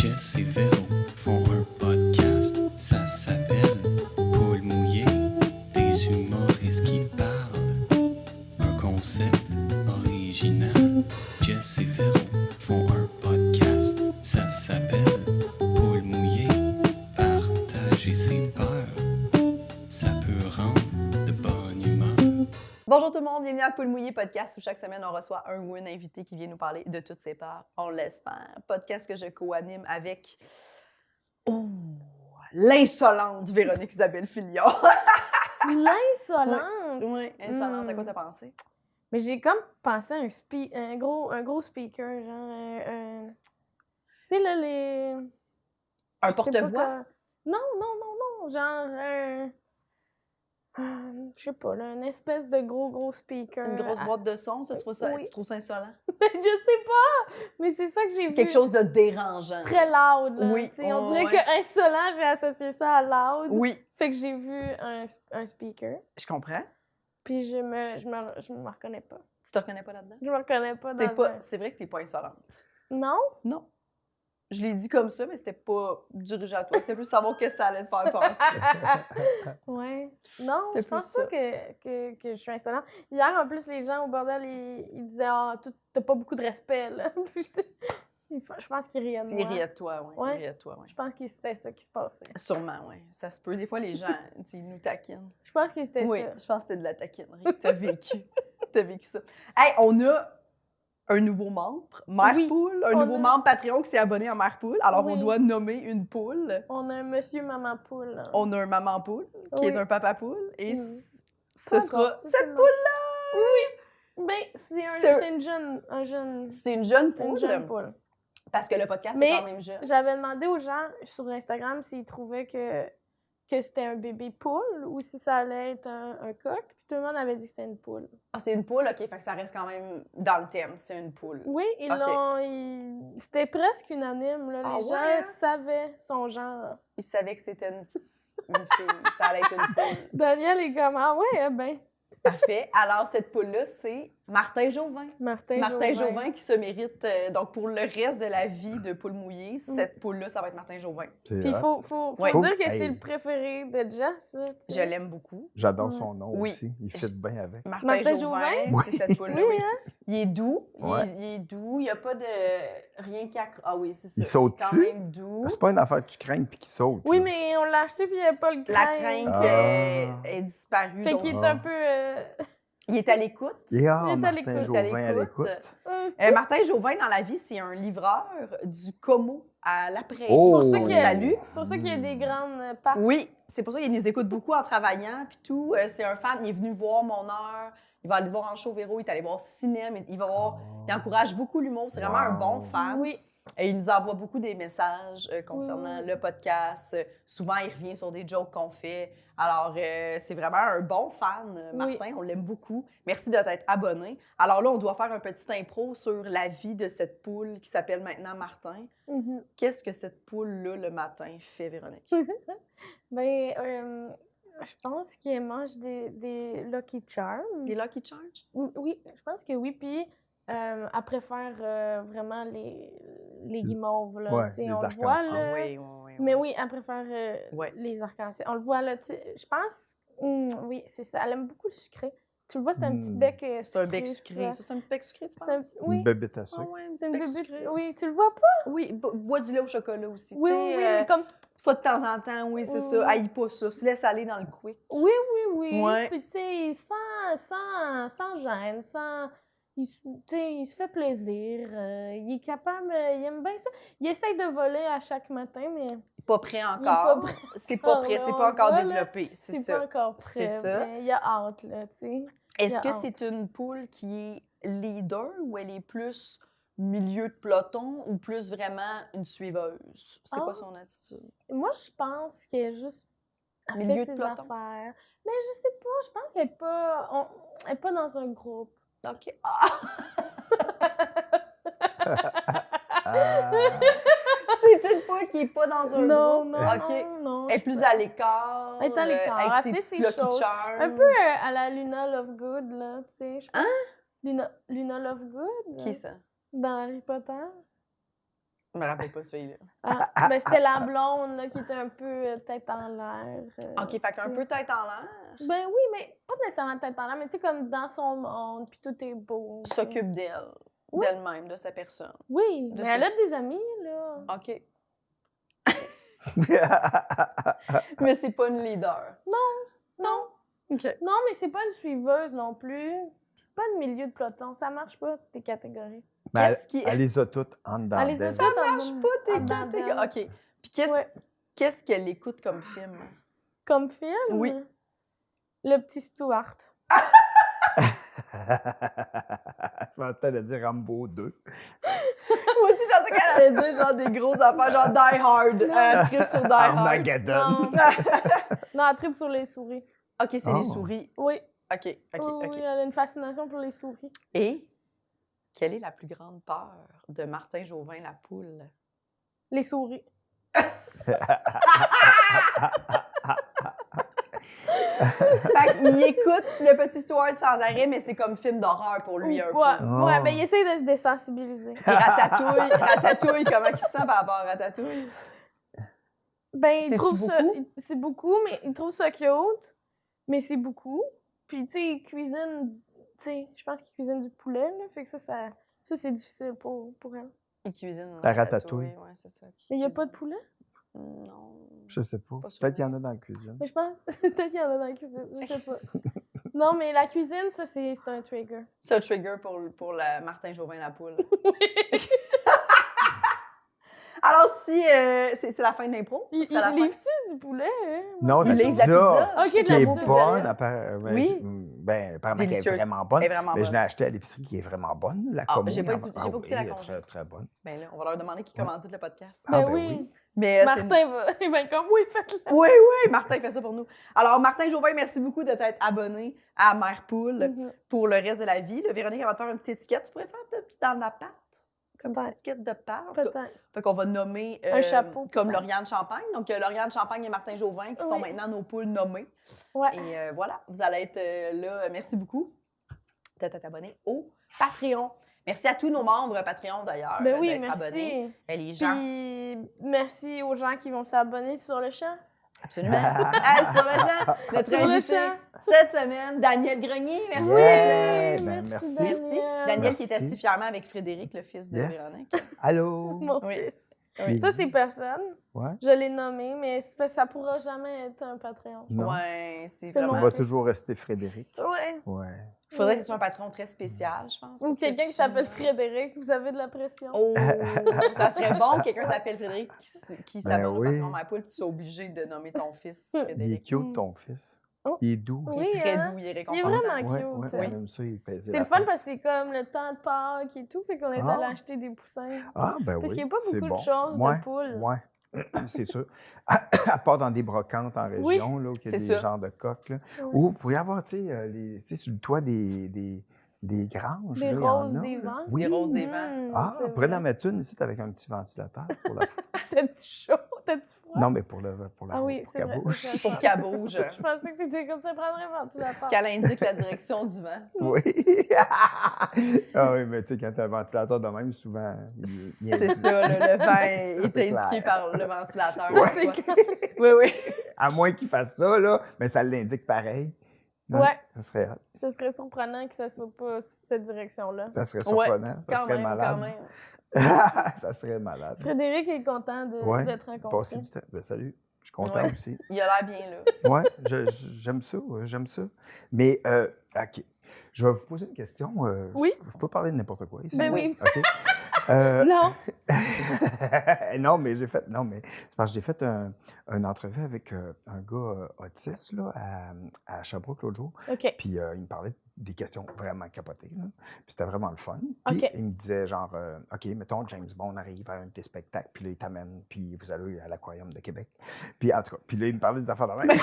Jess et Véro font un podcast, ça s'appelle Poule mouillée, des humoristes qui parlent, un concept original. Jess et Véro font un podcast, ça s'appelle Poule mouillée, partager ses peurs, ça peut rendre de bonne humeur. Bonjour tout le monde, bienvenue à Poule mouillée podcast où chaque semaine on reçoit un ou une invité qui vient nous parler de toutes ses parts, on l'espère. Podcast que je co-anime avec l'insolente Véronique Isabelle Filion. L'insolente! Oui, insolente, à quoi t'as pensé? Mais j'ai comme pensé à un gros speaker, genre tu sais, là, les... Un je sais pas porte-voix? quoi. Non, genre je sais pas, là, une espèce de gros speaker. Une grosse boîte de son, ça, tu trouves ça, oui. tu trouves ça insolent? Je sais pas! Mais c'est ça que j'ai vu. Quelque chose de dérangeant. Très loud, là. Oui, Tu sais, on dirait ouais. que insolent, j'ai associé ça à loud. Oui, Fait que j'ai vu un speaker, je comprends. puis je me reconnais pas. Tu te reconnais pas là-dedans? Je me reconnais pas dans un... C'est vrai que t'es pas insolente. Non? Non. Je l'ai dit comme ça, mais c'était pas dirigé à toi. C'était plus savoir qu'est-ce que ça allait te faire penser. Ouais. Non, C'était je pense plus pas que je suis insolente. Hier, en plus, les gens au bordel, ils disaient « Ah, t'as pas beaucoup de respect, là. » Puis je pense qu'ils riaient de S'il moi. riait de toi, oui. Ouais. Il riait de toi, oui. Je pense que c'était ça qui se passait. Sûrement, oui. Ça se peut. Des fois, les gens, ils nous taquinent. Je pense que c'était Oui, ça. je pense que c'était de la taquinerie que t'as vécu. T'as vécu ça. Hey, on a un nouveau membre, Mère Oui, Poule, un on nouveau a- membre Patreon qui s'est abonné à Mère Poule. Alors, on Oui. doit nommer une poule. On a un monsieur maman poule. Là. On a un maman poule qui Oui. est un papa poule. Et Mm. ce Pas sera encore, c'est cette seulement- poule-là! Oui! Ben, c'est C'est- une jeune... C'est une jeune Une poule. jeune poule. Parce que le podcast Mais est quand même jeune. J'avais demandé aux gens sur Instagram s'ils trouvaient que c'était un bébé poule ou si ça allait être un coq. Puis tout le monde avait dit que c'était une poule. Ah, c'est une poule, OK, fait que ça reste quand même dans le thème, c'est une poule. Oui, c'était presque unanime. Là. Ah Les ouais, gens hein? savaient son genre. Il savait que c'était une fille, ça allait être une poule. Daniel est comme « Ah ouais, ben, Parfait. Alors, cette poule-là, c'est Martin Jouvin. Martin Jouvin qui se mérite, donc pour le reste de la vie de poule mouillée, cette poule-là, ça va être Martin Jouvin. Puis il faut Ouais. dire que Hey. c'est le préféré de Jess. Là, tu Je sais. l'aime beaucoup. J'adore son nom Oui. aussi. Il fit bien avec. Martin Jouvin, Oui. c'est cette poule-là. Oui, Oui. hein? Il est doux. Ouais. Il est doux. Il n'y a pas de rien qui accroche. Ah oui, c'est ça. Il saute est quand dessus? même doux. C'est pas une affaire que tu craignes puis qu'il saute. Oui, là. mais on l'a acheté puis il n'y avait pas le La crainte. crainte Ah. est disparue. Fait donc qu'il est un peu... il est à l'écoute. Yeah, Il est à Martin l'écoute, Jouvin à l'écoute. Martin Jouvin, dans la vie, c'est un livreur du Como à la presse. Oh! C'est pour ça On le qu'il y a- salue. C'est pour ça qu'il y a des grandes parts. Oui, c'est pour ça qu'il nous écoute beaucoup en travaillant, puis tout. C'est un fan, il est venu voir mon heure, il va aller voir en show Véro, il est allé voir cinéma, il va voir, il encourage beaucoup l'humour, c'est vraiment un bon fan. Oui. Et il nous envoie beaucoup des messages concernant le podcast. Souvent, il revient sur des jokes qu'on fait. Alors, c'est vraiment un bon fan, Martin, on l'aime beaucoup. Merci de t'être abonné. Alors là, on doit faire un petit impro sur la vie de cette poule qui s'appelle maintenant Martin. Mhm. Qu'est-ce que cette poule-là, le matin, fait, Véronique? Ben, je pense qu'il mange des Lucky Charms. Des Lucky Charms? Oui, je pense que oui. Puis, elle préfère vraiment les guimauves. Là, Ouais, tu sais, les on le voit. arcs-en-ciel. Là. Oui, oui. Mais oui, elle préfère Ouais. les arcs-en-ciel. On le voit là. Tu sais, je pense. Oui, c'est ça. Elle aime beaucoup le sucré. Tu le vois, c'est un petit bec sucré. C'est un bec sucré. Ouais. Ça, c'est un petit bec sucré, tu C'est un- penses? Oui, Une bébête à Ah sucre. ouais, un c'est petit une bec bébête. sucré. Oui, tu le vois pas? Oui, bois du lait au chocolat aussi. Oui, tu sais, oui, comme... Une fois de temps en temps, oui, c'est Oui. ça. Haïs pas ça. Se laisse aller dans le quick. Oui. Ouais. Puis, tu sais, sans gêne, tu sais, il se fait plaisir. Il est capable, il aime bien ça. Il essaye de voler à chaque matin, mais Pas prêt pas encore. prêt C'est pas encore, prêt, là, c'est on pas encore voit, là, développé. C'est c'est ça. pas encore prêt. C'est ça. Mais il a hâte, là, tu sais. Est-ce il a que hâte. c'est une poule qui est leader ou elle est plus milieu de peloton ou plus vraiment une suiveuse? C'est quoi Ah. son attitude? Moi, je pense qu'elle est juste... Elle Milieu fait de ses peloton. affaires. Mais je sais pas, je pense qu'elle est pas dans un groupe. OK. Ah! Ah, C'est une poule qui est pas dans un Non, groupe. non, OK. non. Elle est je plus pense- à l'écart. Elle est à l'écart, Avec elle ses fait petits ses Lucky choses. Charms. Un peu à la Luna Lovegood, là, tu sais, je pense. Luna Lovegood? Qui ça? Dans Harry Potter. me rappelle pas ce fille-là. Ah, ben c'était la blonde là, qui était un peu tête en l'air. OK, fait qu'un peu tête en l'air. Ben oui, mais pas nécessairement tête en l'air, mais tu sais, comme dans son monde, puis tout est beau. tu sais. S'occupe d'elle, Oui. d'elle-même, de sa personne. Oui, de mais ses- elle a des amis, là. OK. Mais c'est pas une leader. Non. OK. Non, mais c'est pas une suiveuse non plus. Puis c'est pas une milieu de peloton. Ça marche pas, tes catégories. Mais Qu'est-ce qui- elle les a toutes en dedans Elle les d'elle. a Ça toutes dans marche une- pas, tes en dedans catégories. d'elle. OK. Puis Ouais. qu'est-ce qu'elle écoute comme film? Comme film? Oui. Le petit Stuart. Je pensais que t'allais dire Rambo 2. Moi aussi, je pensais qu'elle allait dire genre des gros affaires, genre Die Hard, trip sur Die Hard. Armageddon. Non. Non, elle tripe sur les souris. OK, c'est les souris. Oui. OK, OK, Oui, OK. oui, elle a une fascination pour les souris. Et quelle est la plus grande peur de Martin Jouvin, la poule? Les souris. Fait qu'il écoute le petit Stuart sans arrêt, mais c'est comme film d'horreur pour lui un peu. Ouais, Oh. ben il essaie de se désensibiliser. Puis Ratatouille, comment il se sent par rapport à Ratatouille? Ben, il C'est-tu trouve ça... beaucoup? C'est beaucoup, mais il trouve ça cute. Mais c'est beaucoup. Puis, tu sais, il cuisine... Tu sais, je pense qu'il cuisine du poulet, là. Fait que ça c'est difficile pour elle. Il cuisine La ratatouille. Ouais, c'est ça. Mais il n'y a pas de poulet? Non. Je sais pas. Pas sûr. Peut-être qu'il y en a dans la cuisine. Mais je pense... Peut-être qu'il y en a dans la cuisine. Je sais pas. Non, mais la cuisine, ça, c'est un trigger. C'est un trigger pour la Martin Jouvin, la poule. Alors, si c'est la fin de l'impro, Il c'est à la fin. livre-tu du poulet? Hein? Non, la Il livre de la pizza, pizza. Ok, de qui la est pizza. bonne, Oui. apparemment qu'elle est Délicieuse. vraiment bonne. Elle est vraiment Mais je bonne. l'ai acheté à l'épicerie qui est vraiment bonne. La Ah, Como, j'ai pas il y en a- écouté- j'ai pas goûté la oui, Como. Très, très bonne. Ben là, on va leur demander qui commandite le podcast. Ah, Ben ben oui. oui. Mais, Martin il va être comme, oui, faites-le. Oui, oui, Martin fait ça pour nous. Alors, Martin Jouvin, merci beaucoup de t'être abonné à Mère Poule Mhm. pour le reste de la vie. Là, Véronique, elle va te faire une petite étiquette. Tu pourrais faire un petit dans la pâte? Comme petite Ouais. étiquette de pâte. En tout cas, Peut-être. fait qu'on va nommer Un chapeau, comme peut-être. Lauriane Champagne. Donc, Lauriane Champagne et Martin Jouvin qui sont Oui. maintenant nos poules nommées. Ouais. Et voilà, vous allez être là. Merci beaucoup de t'être abonné au Patreon. Merci à tous nos membres Patreon, d'ailleurs, Ben oui, d'être abonnés. merci. Ben, les gens, Puis, merci aux gens qui vont s'abonner sur le chat. absolument. Sur le champ, notre Sur le invité champ. cette semaine, Daniel Grenier. Merci. Ouais, ben, merci, merci. Merci. Daniel. Daniel qui est Merci. assis fièrement avec Frédéric, le fils de Yes. Véronique. Allô? Mon Oui. fils. Oui. Ça, c'est personne. Ouais? Je l'ai nommé, mais c'est parce que ça pourra jamais être un Patreon. Non. Ouais, c'est C'est vraiment... On mon va fils. toujours rester Frédéric. Ouais. Ouais. Il faudrait que ce soit un patron très spécial, je pense. Ou pour que quelqu'un tu- qui s'appelle Frédéric, vous avez de la pression. Oh, ça serait bon que quelqu'un s'appelle Frédéric qui s'abonne au oui. patron de ma poule, puis tu sois obligé de nommer ton fils Il est Frédéric. cute, ton fils. Oh. Il est doux. Oui, Il est très hein? doux, il est Il est réconfortant. vraiment Ouais, cute. ouais, Oui. on aime ça, il pèse C'est la le fun tête. parce que c'est comme le temps de Pâques et tout, fait qu'on est Ah. allé acheter des poussins. Ah, ben oui. Parce qu'il y a pas c'est beaucoup de bon. choses de Ouais, poules. Ouais, c'est sûr. À part dans des brocantes en région, là, où il y a c'est des ça. genres de coques. Là. Ouais. Ou vous pourriez avoir, tu sais, sur le toit des granges. Des là, il y en roses, a, des là. vents. Oui. Des roses, des vents. Ah, c'est on pourrait vrai. en mettre une ici avec un petit ventilateur pour la... T'as-tu chaud? T'as-tu froid? Non, mais pour la Ah oui, pour c'est qu'elle vrai, bouge. c'est Pour qu'elle bouge, Je pensais que t'étais comme ça, prendrais un ventilateur. qu'elle indique la direction du vent. Oui. Ah oui, mais tu sais, quand tu as un ventilateur de même, souvent, il C'est ça, là, le vent C'est est indiqué clair. par le ventilateur. Ouais. en soi. Oui, oui. À moins qu'il fasse ça, là, mais ça l'indique pareil. Hein? Ouais. Ça serait, Ce serait surprenant que ça soit pas cette direction-là. ça serait Ouais, surprenant. Ça Quand serait même, malade. quand même. Ça serait malade. Frédéric est content Ouais, de te Passer rencontrer. du temps. Ben, salut. Je suis content Ouais. aussi. Il a l'air bien, là. Ouais, j'aime ça, j'aime ça. Mais, OK. Je vais vous poser une question. Oui. Je peux parler de n'importe quoi ici. Ben oui. OK. Non. non, mais c'est parce que j'ai fait une entrevue avec un gars autiste là, à Sherbrooke l'autre jour. OK. Puis il me parlait des questions vraiment capotées. Là. Puis c'était vraiment le fun. Puis OK. il me disait genre, OK, mettons, James Bond arrive à un de tes spectacles, puis là, il t'amène, puis vous allez à l'Aquarium de Québec. Puis en tout cas, puis là, il me parlait des affaires de même. Puis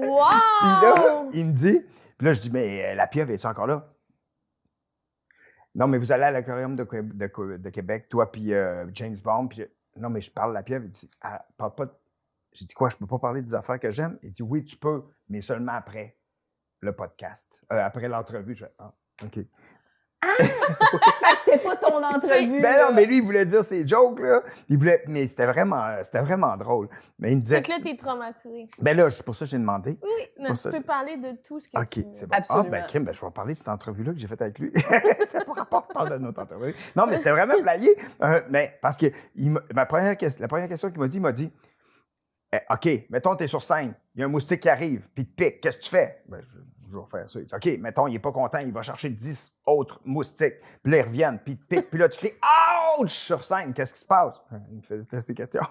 Wow! là, il me dit, puis là, je dis, mais la pieuvre, est-tu encore là? Non, mais vous allez à l'Aquarium de Québec, toi, puis James Bond. Puis, non, mais je parle de la pieuvre. Il dit, ah, parle pas. J'ai dit, quoi, je peux pas parler des affaires que j'aime? Il dit, oui, tu peux, mais seulement après le podcast. Après l'entrevue. Je fais, ah, OK. Fait que c'était pas ton entrevue. Ben non, mais lui, il voulait dire ses jokes, là. Mais c'était vraiment drôle. Mais il me disait... Fait que là, t'es traumatisé. Ben là, c'est pour ça que j'ai demandé. Oui, non, Pour tu ça, peux parler de tout ce que tu OK, veux. c'est bon. Absolument. Ah, ben, Kim, je vais parler de cette entrevue-là que j'ai faite avec lui. C'est pas rapport, parle de notre entrevue. Non, mais c'était vraiment playé. Mais parce que la première question qu'il m'a dit, OK, mettons, t'es sur scène, il y a un moustique qui arrive, puis il te pique, qu'est-ce que tu fais? Ben, je vais faire ça. Il dit, OK, mettons, il n'est pas content, il va chercher 10 autres moustiques, puis là, ils reviennent, puis il te pique, puis là, tu cries, ouch, sur scène, qu'est-ce qui se passe? Il me faisait ces questions.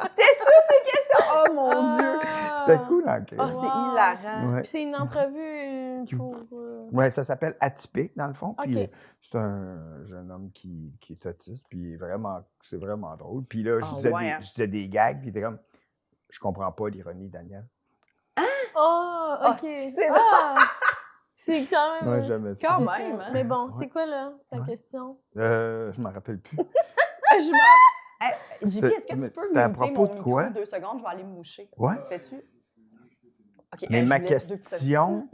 C'était ça, ces questions! Oh mon Dieu! C'était cool, hein? Oh, c'est Wow. hilarant. Ouais. Puis c'est une entrevue pour... Ouais, ça s'appelle Atypique, dans le fond. Puis OK. c'est un jeune homme qui est autiste, puis c'est vraiment drôle. Puis là, Ah, je disais des gags, puis il était comme, je comprends pas l'ironie, Daniel. Oh, Oh, OK. c'est C'est quand même... Ouais, j'aimais ça. Quand spécial. même, hein? Mais bon, Ouais. c'est quoi, là, ta Ouais. question? Je m'en rappelle plus. Je m'en... JP, C'était- est-ce que tu peux c'était à muter propos mon de quoi? micro 2 secondes? Je vais aller me moucher. Ouais. Ça se fait-tu? OK, Mais je ma vous laisse 2 petites question,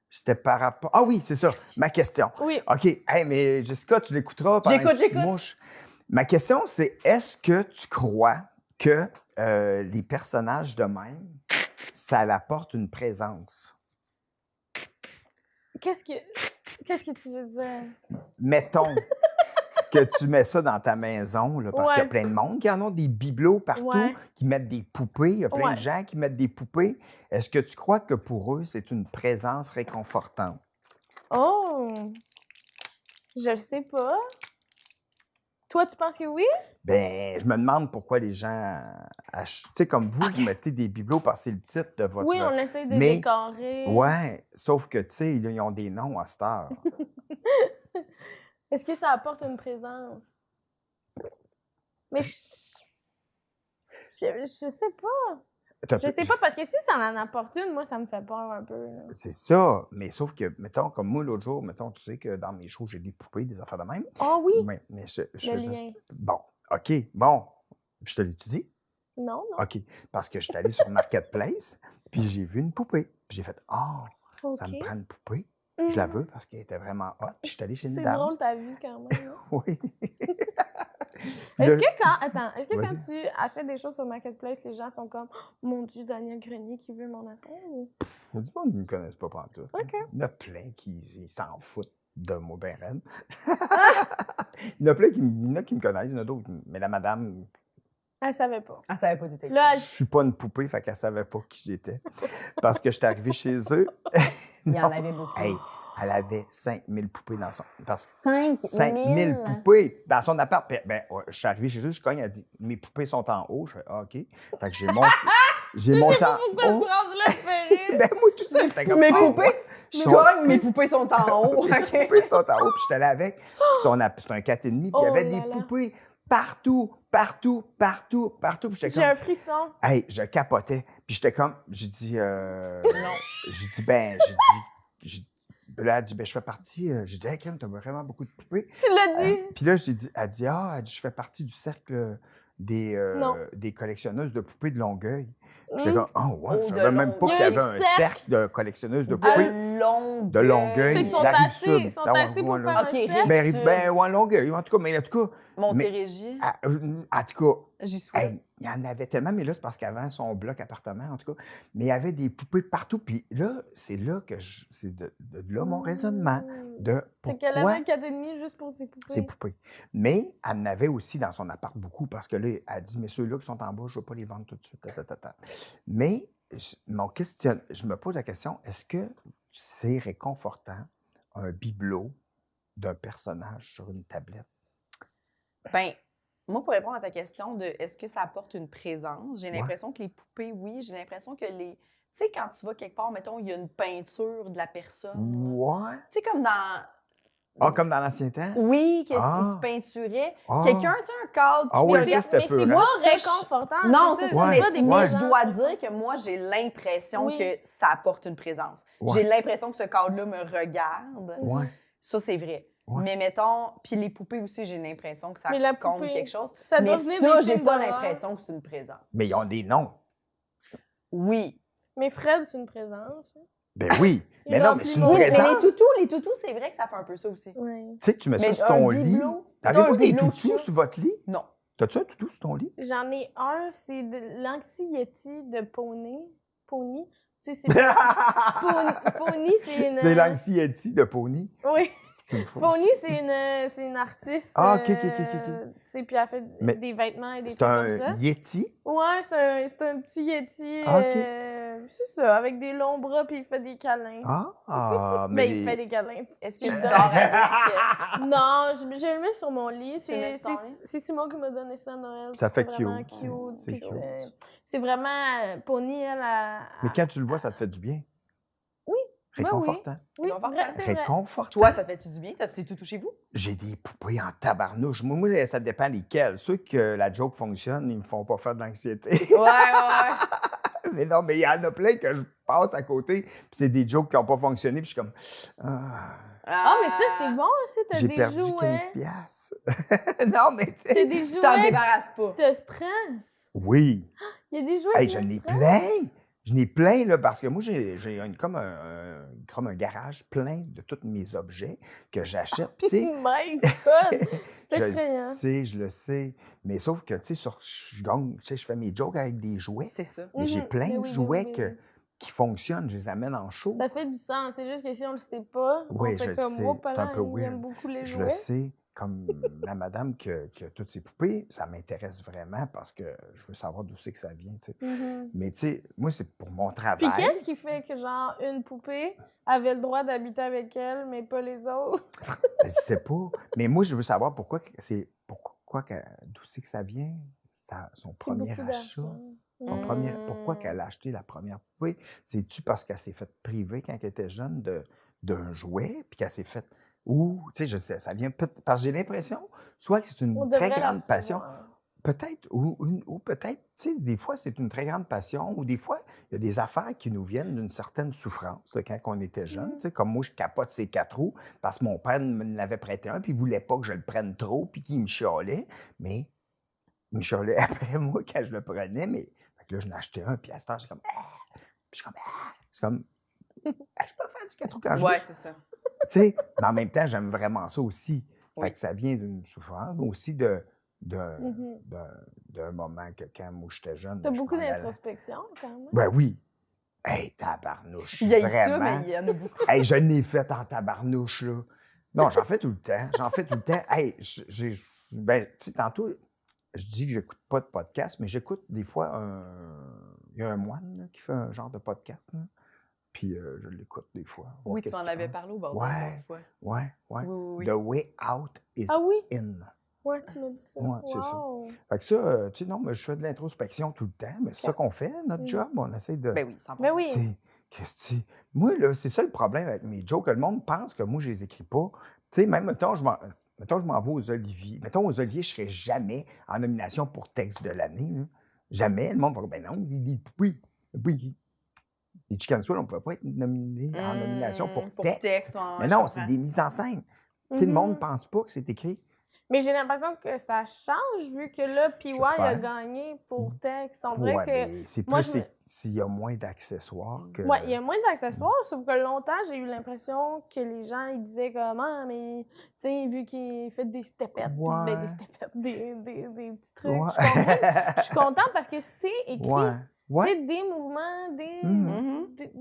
c'était par rapport... Ah oui, c'est ça, Merci. ma question. Oui. OK, hey, mais Jessica, tu l'écouteras. pendant J'écoute, une petite j'écoute. mouche. Ma question, c'est est-ce que tu crois que les personnages de même, ça apporte une présence? Qu'est-ce que tu veux dire? Mettons que tu mets ça dans ta maison, là, parce qu'il y a Ouais. plein de monde qui en ont des bibelots partout, Ouais. qui mettent des poupées. Il y a plein Ouais. de gens qui mettent des poupées. Est-ce que tu crois que pour eux, c'est une présence réconfortante? Oh! Je le sais pas. Toi, tu penses que oui? Ben, je me demande pourquoi les gens achètent. Tu sais, comme vous, vous mettez des bibelots parce que c'est le titre de votre. Oui, on essaie de mais- décorer. Ouais, sauf que, tu sais, là, ils ont des noms à cette heure. Est-ce que ça apporte une présence? Mais je sais pas. Attends un Je peu. sais pas, parce que si ça en apporte une, moi, ça me fait peur un peu. là. C'est ça, mais sauf que, mettons, comme moi, l'autre jour, mettons, tu sais que dans mes shows, j'ai des poupées, des affaires de même. Ah oui? Ouais, mais je Le fais lien. juste... Bon, OK, bon. Je te l'étudie. Non, non. OK, parce que je suis allé sur Marketplace, puis j'ai vu une poupée. Puis j'ai fait « Ah, ça me OK. prend une poupée. Je la Mhm. veux parce qu'elle était vraiment hot. » Puis je suis allé chez une C'est dame. drôle ta vie quand même. hein. Oui. Est-ce Le- que quand Vas-y. tu achètes des choses sur Marketplace, les gens sont comme oh, mon Dieu, Daniel Grenier qui veut mon affaire? ou- Il y a du monde qui ne me connaissent pas pantoute. OK. Il y en a plein qui s'en foutent de moi, ben raide. Il y en a plein qui me connaissent, il y en a d'autres. Mais la madame, Elle savait pas. Elle savait pas t'étais. Là, je suis pas une poupée, fait qu'elle savait pas qui j'étais. Parce que j'étais arrivé chez eux. Il y en Non. avait beaucoup. Hey, elle avait 5000 poupées dans son... 5 5000 poupées dans son appart. Puis, ben, ouais, je suis arrivé chez eux, je cogne, elle dit « Mes poupées sont en haut. » Je fais ah, « OK. » Fait que j'ai monté en pourquoi haut. ce phrase-là fait rire? Ben, moi, tout ça, j'étais comme Mes ah, poupées? ouais. Je Son- cogne, mes poupées sont en haut. Les OK. poupées sont en haut, puis j'étais là avec. Puis c'est un 4,5, puis il y Oh avait là des là. poupées partout. Puis j'étais J'ai comme, un frisson. hey, je capotais. Puis j'étais comme, j'ai dit, Non. là, elle dit, ben, je fais partie, j'ai dit, hey, Kim, t'as vraiment beaucoup de poupées. Tu l'as dit. Puis là, elle dit, je fais partie du cercle Non. des collectionneuses de poupées de Longueuil. Puis j'étais Hmm. comme, oh, ouais, Oh, je de savais même pas Longueuil. qu'il y avait Il y a un un cercle de collectionneuses de poupées. De Longueuil. Longueuil. Ceux qui sont la rive assez, sud. sont Ah ouais, assez pour ouais, faire là. un OK, cercle. Ben, ouais, Longueuil, en tout cas, Montérégie. en tout cas, J'y suis. hey, il y en avait tellement, mais là, c'est parce qu'avant son bloc appartement, en tout cas, mais il y avait des poupées partout. Puis là, c'est là que c'est de là mon raisonnement de Fait qu'elle avait pourquoi un 4,5 juste pour ses poupées. ces poupées. Mais elle en avait aussi dans son appart beaucoup parce que là, elle dit, mais ceux-là qui sont en bas, je ne veux pas les vendre tout de suite. Mais je me pose la question, est-ce que c'est réconfortant un bibelot d'un personnage sur une tablette? Ben, moi, pour répondre à ta question de est-ce que ça apporte une présence, j'ai Ouais. l'impression que les poupées, oui. J'ai l'impression que les. Tu sais, quand tu vas quelque part, mettons, il y a une peinture de la personne. Ouais. Tu sais, comme dans. Ah, comme dans l'ancien temps? Oui, qu'il Ah. se peinturait. Ah. Quelqu'un, tu sais, un cadre. Ah qui ouais, te ça, regarde. c'était mais c'est peurant. pas Ça, réconfortant. Non, c'est ça, Ouais. pas des mais ouais. je dois dire que moi, j'ai l'impression Oui. que ça apporte une présence. Ouais. J'ai l'impression que ce cadre-là me regarde. Ouais. Ça, c'est vrai. Ouais. Mais mettons, puis les poupées aussi, j'ai l'impression que ça Mais la compte poupée, quelque chose. Ça Mais doit venir ça, des j'ai films pas d'horreur. l'impression que c'est une présence. Mais ils ont des noms. Oui. Mais Fred, c'est une présence. Ben oui. Il Mais non, mais remplit c'est une mon- Oui, mais présence. les toutous, c'est vrai que ça fait un peu ça aussi. Ouais. Tu sais, tu mets ça Mais sur ton un lit. bibelot? T'as Avez-vous un des bibelot de toutous chat? sur votre lit? Non. T'as-tu un toutou sur ton lit? J'en ai un, c'est de l'anxiété de Pony. Pony. Tu sais, c'est... Pony, c'est une... C'est l'anxiété de Pony. Oui. C'est une fausse. Pony, c'est une artiste. Ah, ok. Tu sais, puis elle fait Mais des vêtements et des C'est trucs comme ça. un Yeti. Ouais, c'est un petit Yeti. Ah, ok. C'est ça, avec des longs bras, puis il fait des câlins. Mais Il fait des câlins. Est-ce que tu dors avec? Non, je le mets sur mon lit. Tu le mets sur ton lit? C'est Simon qui m'a donné ça à Noël. Ça fait C'est vraiment cute. cute. C'est puis cute. c'est vraiment... Pony, elle a... Mais quand tu le vois, ça te fait du bien. Oui. Réconfortant. Oui, Réconfortant. c'est vrai. Réconfortant. Toi, ça te fait-tu du bien? T'as-tu des toutous chez vous? J'ai des poupées en tabarnouche. Moi, ça dépend lesquelles. Ceux que la joke fonctionne, ils me font pas faire de l'anxiété. Ouais. Mais non, mais il y en a plein que je passe à côté, puis c'est des jokes qui n'ont pas fonctionné, puis je suis comme... Ah, mais ça, c'est bon, ça. T'as J'ai des perdu jouets. 15 piastres. Non, mais tu T'as sais... des Tu t'en jouets débarrasses pas. qui te stressent. Oui. Il y a des jouets Hey, qui j'en te ai stressent. plein. J'en ai plein, là, parce que moi, j'ai comme un garage plein de tous mes objets que j'achète. Puis, tu sais, My God! C'est je effrayant. le sais, je le sais. Mais sauf que, tu sais, je fais mes jokes avec des jouets. C'est ça. Mais j'ai Mhm. plein Mais de oui, jouets oui, que- oui. qui fonctionnent. Je les amène en show. Ça fait du sens. C'est juste que si on le sait pas, Oui, on je fait le comme sais. moi, C'est un peu il aime weird. beaucoup les Je jouets. le sais. Comme la madame qui a toutes ces poupées, ça m'intéresse vraiment parce que je veux savoir d'où c'est que ça vient, tu sais. Mhm. Mais, tu sais, moi, c'est pour mon travail. Puis qu'est-ce qui fait que, genre, une poupée avait le droit d'habiter avec elle, mais pas les autres? Je sais pas. Mais moi, je veux savoir d'où c'est que ça vient, son C'est premier beaucoup achat. d'argent. Pourquoi qu'elle a acheté la première poupée? C'est-tu parce qu'elle s'est faite priver quand elle était jeune d'un jouet, puis qu'elle s'est faite... Ou, tu sais, je sais, ça vient parce que j'ai l'impression, soit que c'est On une devrait très la grande passion, recevoir. peut-être, ou peut-être, tu sais, des fois, c'est une très grande passion, ou des fois, il y a des affaires qui nous viennent d'une certaine souffrance, là, quand on était jeune. Tu sais, comme moi, je capote ces 4 roues parce que mon père me l'avait prêté un, puis il voulait pas que je le prenne trop, puis qu'il me chialait. Mais il me chialait après moi quand je le prenais, mais fait que là, je n'ai acheté un, puis à ce temps, j'ai comme... Ah! Puis je suis comme... Ah! C'est comme... Ah, je peux faire du 4 roues quand je veux. Ouais, c'est ça. Tu sais, mais en même temps, j'aime vraiment ça aussi. Oui. Fait que ça vient d'une souffrance, mais aussi Mhm. d'un moment que quand moi j'étais jeune. T'as je beaucoup m'en allais- d'introspection, quand même. Ben oui. Hey, tabarnouche. Il y a ça, vraiment. mais il y en a beaucoup. Hey, je l'ai fait en tabarnouche, là. Non, j'en fais tout le temps. J'en fais tout le temps. Hey, ben, tu sais, tantôt, je dis que j'écoute pas de podcast, mais j'écoute des fois il y a un moine là, qui fait un genre de podcast, là. Puis je l'écoute des fois. voir Oui, tu qu'est-ce m'en qu'il avais pense. parlé au bord Ouais. l'autre fois. Ouais. Oui. The way out is Ah oui? in. Ouais, tu m'as dit ça. Ouais, c'est ça. Wow. Fait que ça, tu sais, non, mais je fais de l'introspection tout le temps, mais c'est ça qu'on fait, notre Mm. job. On essaie de. Ben oui, 100%. Ben oui. Tu sais, qu'est-ce que tu... Moi, là, c'est ça le problème avec mes jokes. Le monde pense que moi, je les écris pas. Tu sais, même, mettons, je m'en vais aux Oliviers. Mettons, aux Oliviers, je serais jamais en nomination pour texte de l'année, là. Jamais. Le monde va dire, ben non, oui. Les Chicken Swell, on ne pouvait pas être nominé en nomination pour texte. ouais, Mais je non, comprends. c'est des mises en scène. Tu sais, le monde ne Mhm. pense pas que c'est écrit. Mais j'ai l'impression que ça change, vu que là, PY a J'espère. gagné pour texte. On dirait Ouais, que... mais c'est moi, plus je me- s'il y a moins d'accessoires que. Ouais, il y a moins d'accessoires, sauf que longtemps, j'ai eu l'impression que les gens, ils disaient comment, mais, tu sais, vu qu'il fait des stepettes, Ouais. des stepettes, des petits trucs. Ouais. Je suis contente parce que c'est écrit, Ouais. tu Ouais. sais, des mouvements, Mhm. des...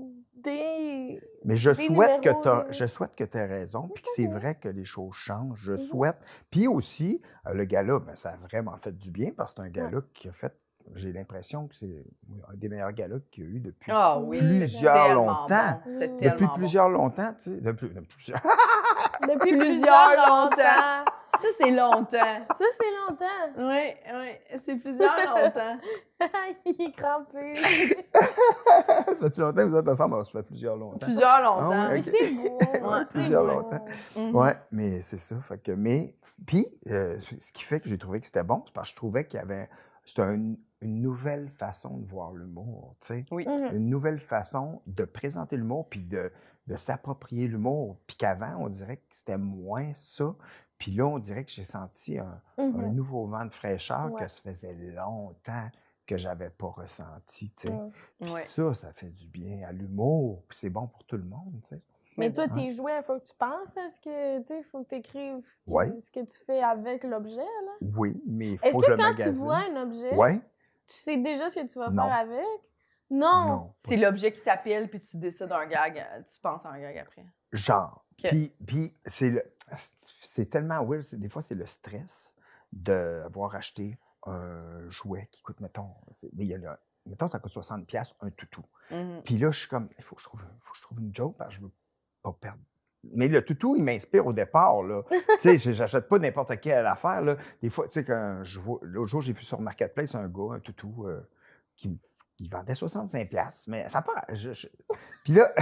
Mais je des souhaite que numéros, je souhaite que tu aies raison, puis que c'est vrai que les choses changent. Je Mhm. souhaite. Puis aussi, le gala, ben, ça a vraiment fait du bien parce que c'est un gala qui a fait. J'ai l'impression que c'est un des meilleurs galas qu'il y a eu depuis Ah oui, c'était plusieurs tellement longtemps. bon. C'était Depuis tellement Depuis bon. plusieurs longtemps, tu sais. Depuis plusieurs. Depuis Plusieurs plusieurs longtemps. longtemps. Ça, c'est longtemps. Ça, c'est longtemps. Oui, c'est plusieurs longtemps. Il est crampé. Ça fait longtemps que vous êtes ensemble? Ça fait plusieurs longtemps. Plusieurs longtemps. Ah ouais, Mais ok. c'est beau. Ouais, c'est plusieurs beau. longtemps. Mhm. Oui, mais c'est ça. Fait que, mais, puis, ce qui fait que j'ai trouvé que c'était bon, c'est parce que je trouvais qu'il y avait. C'était une nouvelle façon de voir l'humour, tu sais. Oui. Mhm. Une nouvelle façon de présenter l'humour, puis de s'approprier l'humour. Puis qu'avant, on dirait que c'était moins ça. Puis là, on dirait que j'ai senti un Mhm. nouveau vent de fraîcheur Ouais. que ça faisait longtemps que j'avais pas ressenti, tu sais. Puis Ouais. ça fait du bien à l'humour, puis c'est bon pour tout le monde, tu sais. Mais toi, hein. tes jouets, il faut que tu penses à ce que, tu sais, il faut que tu écrives Ouais. ce que tu fais avec l'objet, là. Oui, mais il faut Est-ce que je que le quand tu magasine. vois un objet, Ouais? tu sais déjà ce que tu vas Non. faire avec? Non. Non. C'est l'objet qui t'appelle, puis tu décides d'un gag, tu penses à un gag après. Genre. Ok. Puis c'est tellement weird. Des fois, c'est le stress d'avoir acheté un jouet qui coûte, mettons, mettons, ça coûte 60$ un toutou. Mhm. Puis là, je suis comme, il faut que je trouve une joke parce que je veux pas perdre. Mais le toutou, il m'inspire au départ, là. Tu sais, j'achète pas n'importe quelle affaire, là. Des fois, tu sais, l'autre jour, j'ai vu sur Marketplace un gars, un toutou, qui vendait 65$, mais ça part. Puis là,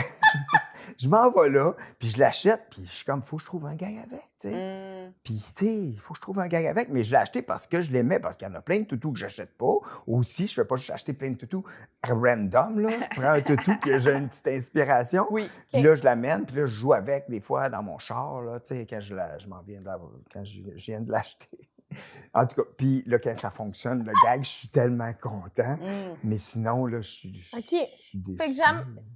je m'en vais là, puis je l'achète, puis je suis comme, faut que je trouve un gag avec, tu sais. Puis, tu sais, il faut que je trouve un gag avec, mais je l'ai acheté parce que je l'aimais, parce qu'il y en a plein de toutous que j'achète pas. Aussi, je fais pas juste acheter plein de toutous random, là. Je prends un toutou, puis j'ai une petite inspiration. Oui. Puis là, je l'amène, puis là, je joue avec des fois dans mon char, là, tu sais, quand je viens de l'acheter. En tout cas, puis là, quand ça fonctionne, le gag, je suis tellement content. Mais sinon, là, je suis déçu. Fait que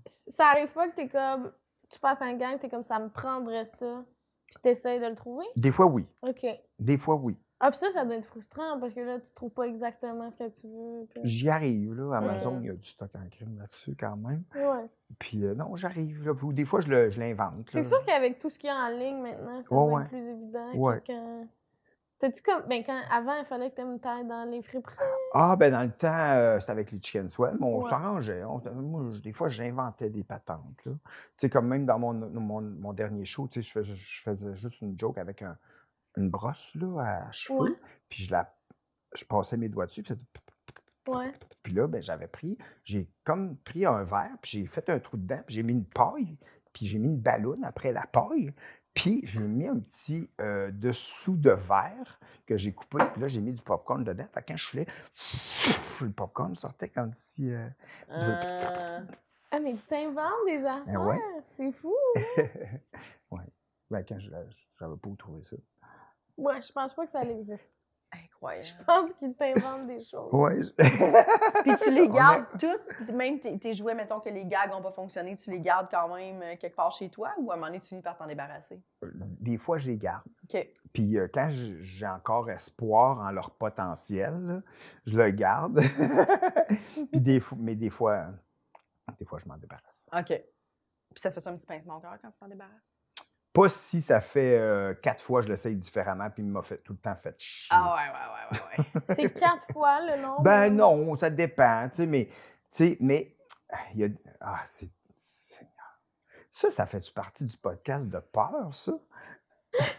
ça arrive pas que t'es comme, tu passes un gang, t'es comme, ça me prendrait ça, puis t'essayes de le trouver? Des fois, oui. OK. Des fois, oui. Ah, puis ça doit être frustrant, parce que là, tu trouves pas exactement ce que tu veux. Puis... J'y arrive, là. Amazon, il y a du stock en crime là-dessus, quand même. Ouais. Puis non, j'arrive, là. Ou des fois, je l'invente. C'est sûr qu'avec tout ce qu'il y a en ligne maintenant, ça doit être plus évident que quand... T'as-tu comme... Ben, avant, il fallait que t'ailles dans les friperies. Ah, ben dans le temps, c'était avec les Chicken Swell, mais on s'arrangeait. Moi, des fois, j'inventais des patentes, là. Tu sais, comme même dans mon dernier show, tu sais, je faisais juste une joke avec une brosse, là, à cheveux, puis je passais mes doigts dessus, puis puis là, ben j'ai comme pris un verre, puis j'ai fait un trou dedans, puis j'ai mis une paille, puis j'ai mis une balloune après la paille, puis j'ai mis un petit dessous de verre que j'ai coupé, puis là, j'ai mis du popcorn dedans. Fait que quand je filais, le popcorn sortait comme si... Ah, mais t'inventes des affaires! Ouais. C'est fou! Ouais. Ben, quand je savais pas où trouver ça. Ouais, je pense pas que ça existe. Incroyable. Je pense qu'ils t'inventent des choses. Ouais. Puis tu les gardes toutes, même tes jouets, mettons que les gags n'ont pas fonctionné, tu les gardes quand même quelque part chez toi ou à un moment donné, tu finis par t'en débarrasser? Des fois, je les garde. OK. Puis quand j'ai encore espoir en leur potentiel, là, je le garde. Puis des fois, je m'en débarrasse. OK. Puis ça te fait un petit pincement au cœur quand tu t'en débarrasses? Pas si ça fait 4 fois je l'essaye différemment, puis il m'a tout le temps fait chier. Ah ouais. C'est 4 fois le nombre? Ben non, ça dépend, tu sais, mais il y a... Ah, ça fait-tu partie du podcast de peur, ça?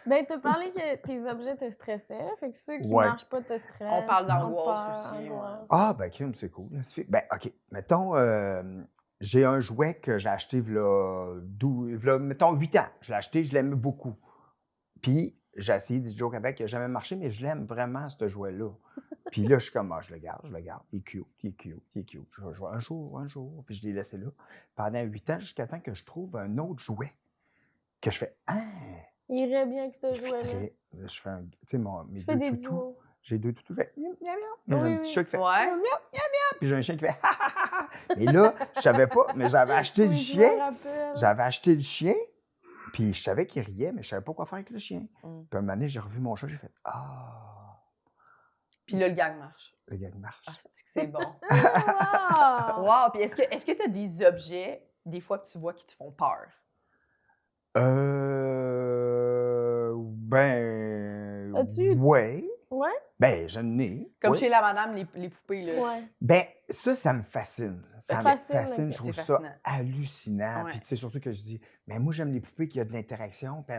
Ben, t'as parlé que tes objets te stressaient, fait que ceux qui marchent pas te stressent. On parle d'angoisse aussi. Ah, ben, crime, c'est cool. Ben, OK, mettons... j'ai un jouet que j'ai acheté mettons 8 ans. Je l'ai acheté, je l'aime beaucoup. Puis j'ai essayé des jokes avec, il n'a jamais marché, mais je l'aime vraiment, ce jouet-là. Puis là, je suis comme, je le garde. Il est cute. Je vais jouer un jour. Puis je l'ai laissé là pendant 8 ans, jusqu'à temps que je trouve un autre jouet. Que je fais, il irait bien avec ce jouet-là. Je fais mes tu fais des toutous. duos. J'ai 2 toutous, fait miam, miam, miam. J'ai un petit chat qui fait miam, miam, miam. Puis j'ai un chien qui fait ha, ha, ha, ha. Et là, je savais pas, mais j'avais acheté le chien. Puis je savais qu'il riait, mais je savais pas quoi faire avec le chien. Puis un moment donné, j'ai revu mon chat, j'ai fait Puis là, le gag marche. Le gag marche. Ah, c'est bon. Wow! Wow! Puis est-ce que tu as des objets, des fois, que tu vois qui te font peur? Ben. As-tu... Ouais. Ouais? Ben, j'en ai. Comme oui. chez la madame, les poupées, là. Ouais. Ben, ça me fascine. Ça me fascine. Je trouve c'est ça fascinant. hallucinant. Ouais. Puis, tu sais, surtout que je dis, mais moi, j'aime les poupées qui ont de l'interaction. Puis,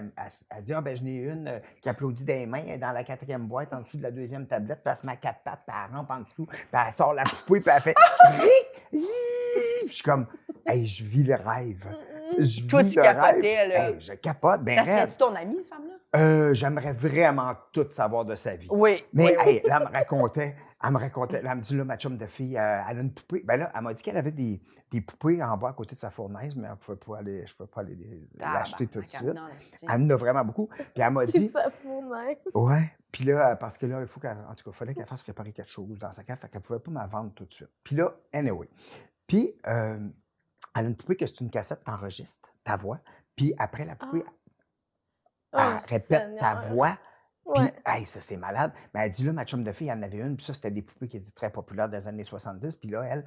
elle dit, ben, j'en ai une qui applaudit des mains, elle est dans la 4e boîte, en dessous de la 2e tablette, puis elle se met à 4 pattes, puis elle rampe en dessous, puis elle sort la poupée, puis elle fait, puis je suis comme, hey, je vis le rêve. Toi, tu capotais, là. Hey, je capote. Ben, Ça serait-tu ton amie, cette femme-là? j'aimerais vraiment tout savoir de sa vie. Oui. Mais oui. hey, là, elle me racontait, Elle me racontait, elle me dit, là, ma chum de fille, elle a une poupée. Ben là, elle m'a dit qu'elle avait des poupées en bas à côté de sa fournaise, mais je ne pouvais pas aller l'acheter tout de suite. Non, esti. Elle en a vraiment beaucoup. Puis elle m'a C'est dit, sa fournaise. ouais. Puis là, parce que là, en tout cas, il fallait qu'elle fasse réparer quelque chose dans sa cave, fait qu'elle ne pouvait pas m'en vendre tout de suite. Puis là, anyway. Puis, elle a une poupée que c'est une cassette, t'enregistres ta voix. Puis après, la poupée, elle répète ta voix. Puis, Ouais. hey, ça, c'est malade. Mais elle dit, là, ma chum de fille, elle en avait une. Puis ça, c'était des poupées qui étaient très populaires des années 70. Puis là, elle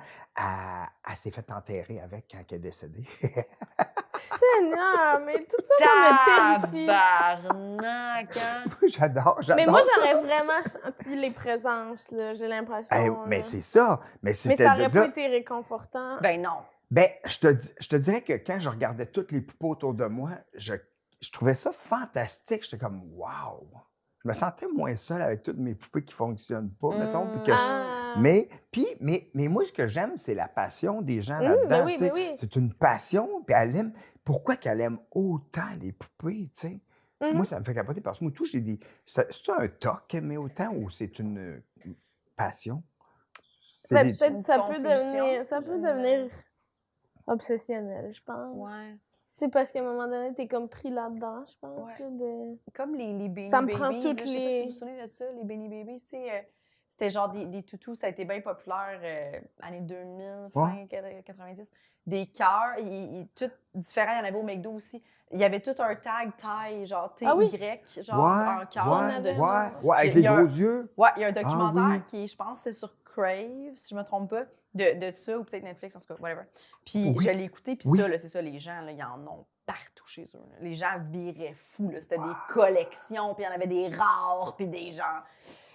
s'est fait enterrer avec quand elle est décédée. Seigneur, mais tout ça, ça me terrifie. Tabarnak, hein? J'adore. Mais moi, ça. j'aurais vraiment senti les présences, là, j'ai l'impression. Hey, là. mais c'est ça. Mais Mais ça aurait pas été réconfortant. Ben non. Ben, je te dirais que quand je regardais toutes les poupées autour de moi, je trouvais ça fantastique. J'étais comme, wow! Je me sentais moins seul avec toutes mes poupées qui ne fonctionnent pas, mettons. Puis que mais moi, ce que j'aime, c'est la passion des gens là-dedans. Ben oui, tu sais. ben oui. C'est une passion, puis elle aime. Pourquoi qu'elle aime autant les poupées, tu sais? Moi, ça me fait capoter parce que moi, tout, j'ai des. C'est-tu un toc qu'elle aime autant ou c'est une passion? C'est Ben, des- peut-être Une ça peut compulsion, devenir obsessionnel, je pense. Ouais. Tu sais, parce qu'à un moment donné, t'es comme pris là-dedans, je pense. Ouais. Là, de... Comme les Beanie Ça me Babies. prend là, toutes je sais pas les- si vous vous souvenez de ça, les Beanie Babies. Tu sais, c'était genre des toutous, ça a été bien populaire années 2000, fin 90. Des cœurs, tout différent. Il y en avait au McDo aussi. Il y avait tout un tag taille, genre TY, Ah oui? genre en cœur ouais, dessus. ouais, avec Il les y a un- gros yeux. Ouais, il y a un documentaire oui. qui, je pense, c'est sur Crave, si je me trompe pas, de ça, ou peut-être Netflix, en tout cas, whatever. Puis Oui. je l'ai écouté, puis Oui. ça, là, c'est ça, les gens, là, ils en ont partout chez eux. Là. Les gens viraient fous, là. C'était des collections, puis il y en avait des rares, puis des gens...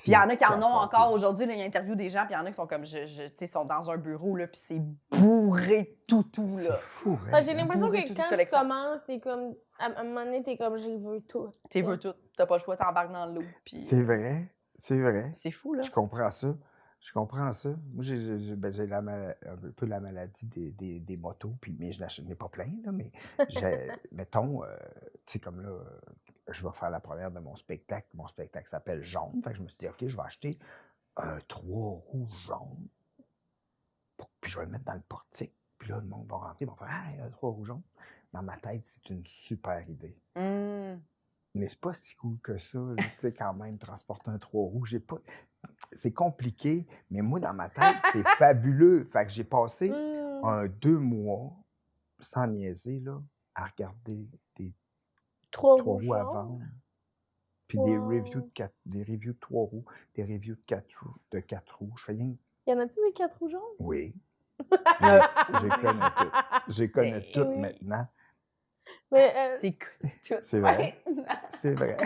Puis il y en a qui en ont encore aujourd'hui, là, il y a interview des gens, puis il y en a qui sont comme, tu sais, sont dans un bureau, là, puis c'est bourré de toutous, C'est là. fou, hein? Ah, j'ai l'impression bourré que toute quand tu collection. commences, t'es comme... À un moment donné, t'es comme, je veux tout. Tu veux tout, t'as pas le choix, t'embarques dans l'eau, puis... C'est vrai, c'est vrai. C'est fou, là. Je comprends ça. Je comprends ça. Moi, j'ai un peu la maladie des motos, mais je n'en ai pas plein, là, mais mettons, tu sais, comme là, je vais faire la première de mon spectacle. Mon spectacle s'appelle Jaune. Fait que je me suis dit, OK, je vais acheter un 3 roues jaune, puis je vais le mettre dans le portique. Puis là, le monde va rentrer, ils vont faire, ah, un 3 roues jaune. Dans ma tête, c'est une super idée. Mais c'est pas si cool que ça, là, tu sais, quand même, transporter un 3 roues. C'est compliqué, mais moi, dans ma tête, c'est fabuleux. Fait que j'ai passé 2 mois, sans niaiser, là, à regarder des 3 3 roues roues à jaunes. vendre. Puis des Wow. reviews de 3 roues, des reviews de 4 roues. Je fais rien. Y en a-tu des 4 roues jaunes? Oui. Je connais tout. Je connais tout Oui. maintenant. Mais T'es connu tout. C'est vrai. C'est vrai.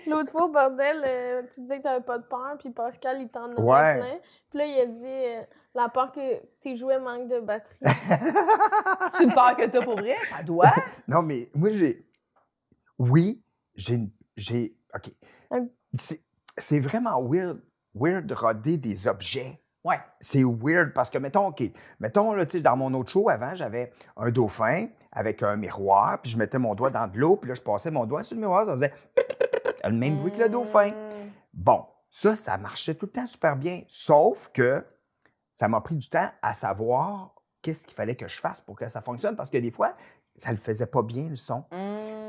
l'autre fois, au bordel, tu disais que t'avais pas de peur, puis Pascal, il t'en Ouais. avait plein. Puis là, il a dit la peur que tes jouets manquent de batterie. C'est une peur que t'as pour vrai, ça doit. Non, mais moi, oui, OK. Un- C'est vraiment weird de roder des objets. Ouais. C'est weird parce que, mettons, là, tu sais, dans mon autre show, avant, j'avais un dauphin avec un miroir, puis je mettais mon doigt dans de l'eau, puis là, je passais mon doigt sur le miroir, ça faisait le même bruit que le dauphin. Bon, ça marchait tout le temps super bien, sauf que ça m'a pris du temps à savoir qu'est-ce qu'il fallait que je fasse pour que ça fonctionne, parce que des fois, ça le faisait pas bien, le son.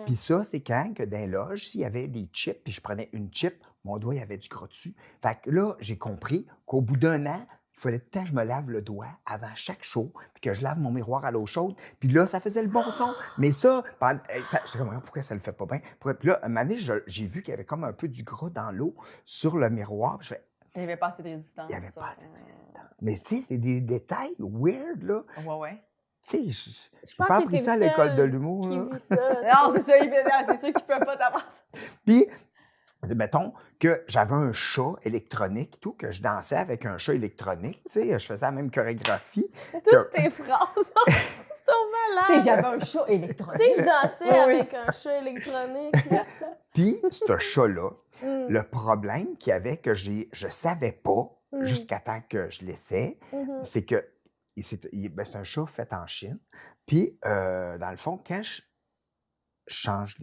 Puis ça, c'est quand que dans les loges, s'il y avait des chips, puis je prenais une chip, mon doigt, il y avait du gras dessus. Fait que là, j'ai compris qu'au bout d'un an, il fallait tout le temps que je me lave le doigt avant chaque show, puis que je lave mon miroir à l'eau chaude. Puis là, ça faisait le bon son. Mais ça, j'étais comme, pourquoi ça le fait pas bien? Puis là, un moment donné, j'ai vu qu'il y avait comme un peu du gras dans l'eau sur le miroir. Puis je fais, Il n'y avait pas assez de résistance. il n'y avait pas assez de résistance. Mais tu sais, c'est des détails weird, là. Ouais. Tu sais, Je j'ai pense pas que appris t'es ça à le l'école seul de l'humour, qui là. vit ça. Non, c'est ça, c'est sûr qu'ils peuvent pas t'apprendre ça. Puis, mettons que j'avais un chat électronique, et tout, que je dansais avec un chat électronique, tu sais, je faisais la même chorégraphie. Toutes tes phrases sont malades. Tu sais, j'avais un chat Tu électronique. sais, je dansais Oui, oui. avec un chat électronique. Puis, ce chat-là, Mm. le problème qu'il y avait que je savais pas, Mm. jusqu'à temps que je l'essaie, Mhm. c'est que c'est un chat fait en Chine. Puis, dans le fond, quand je change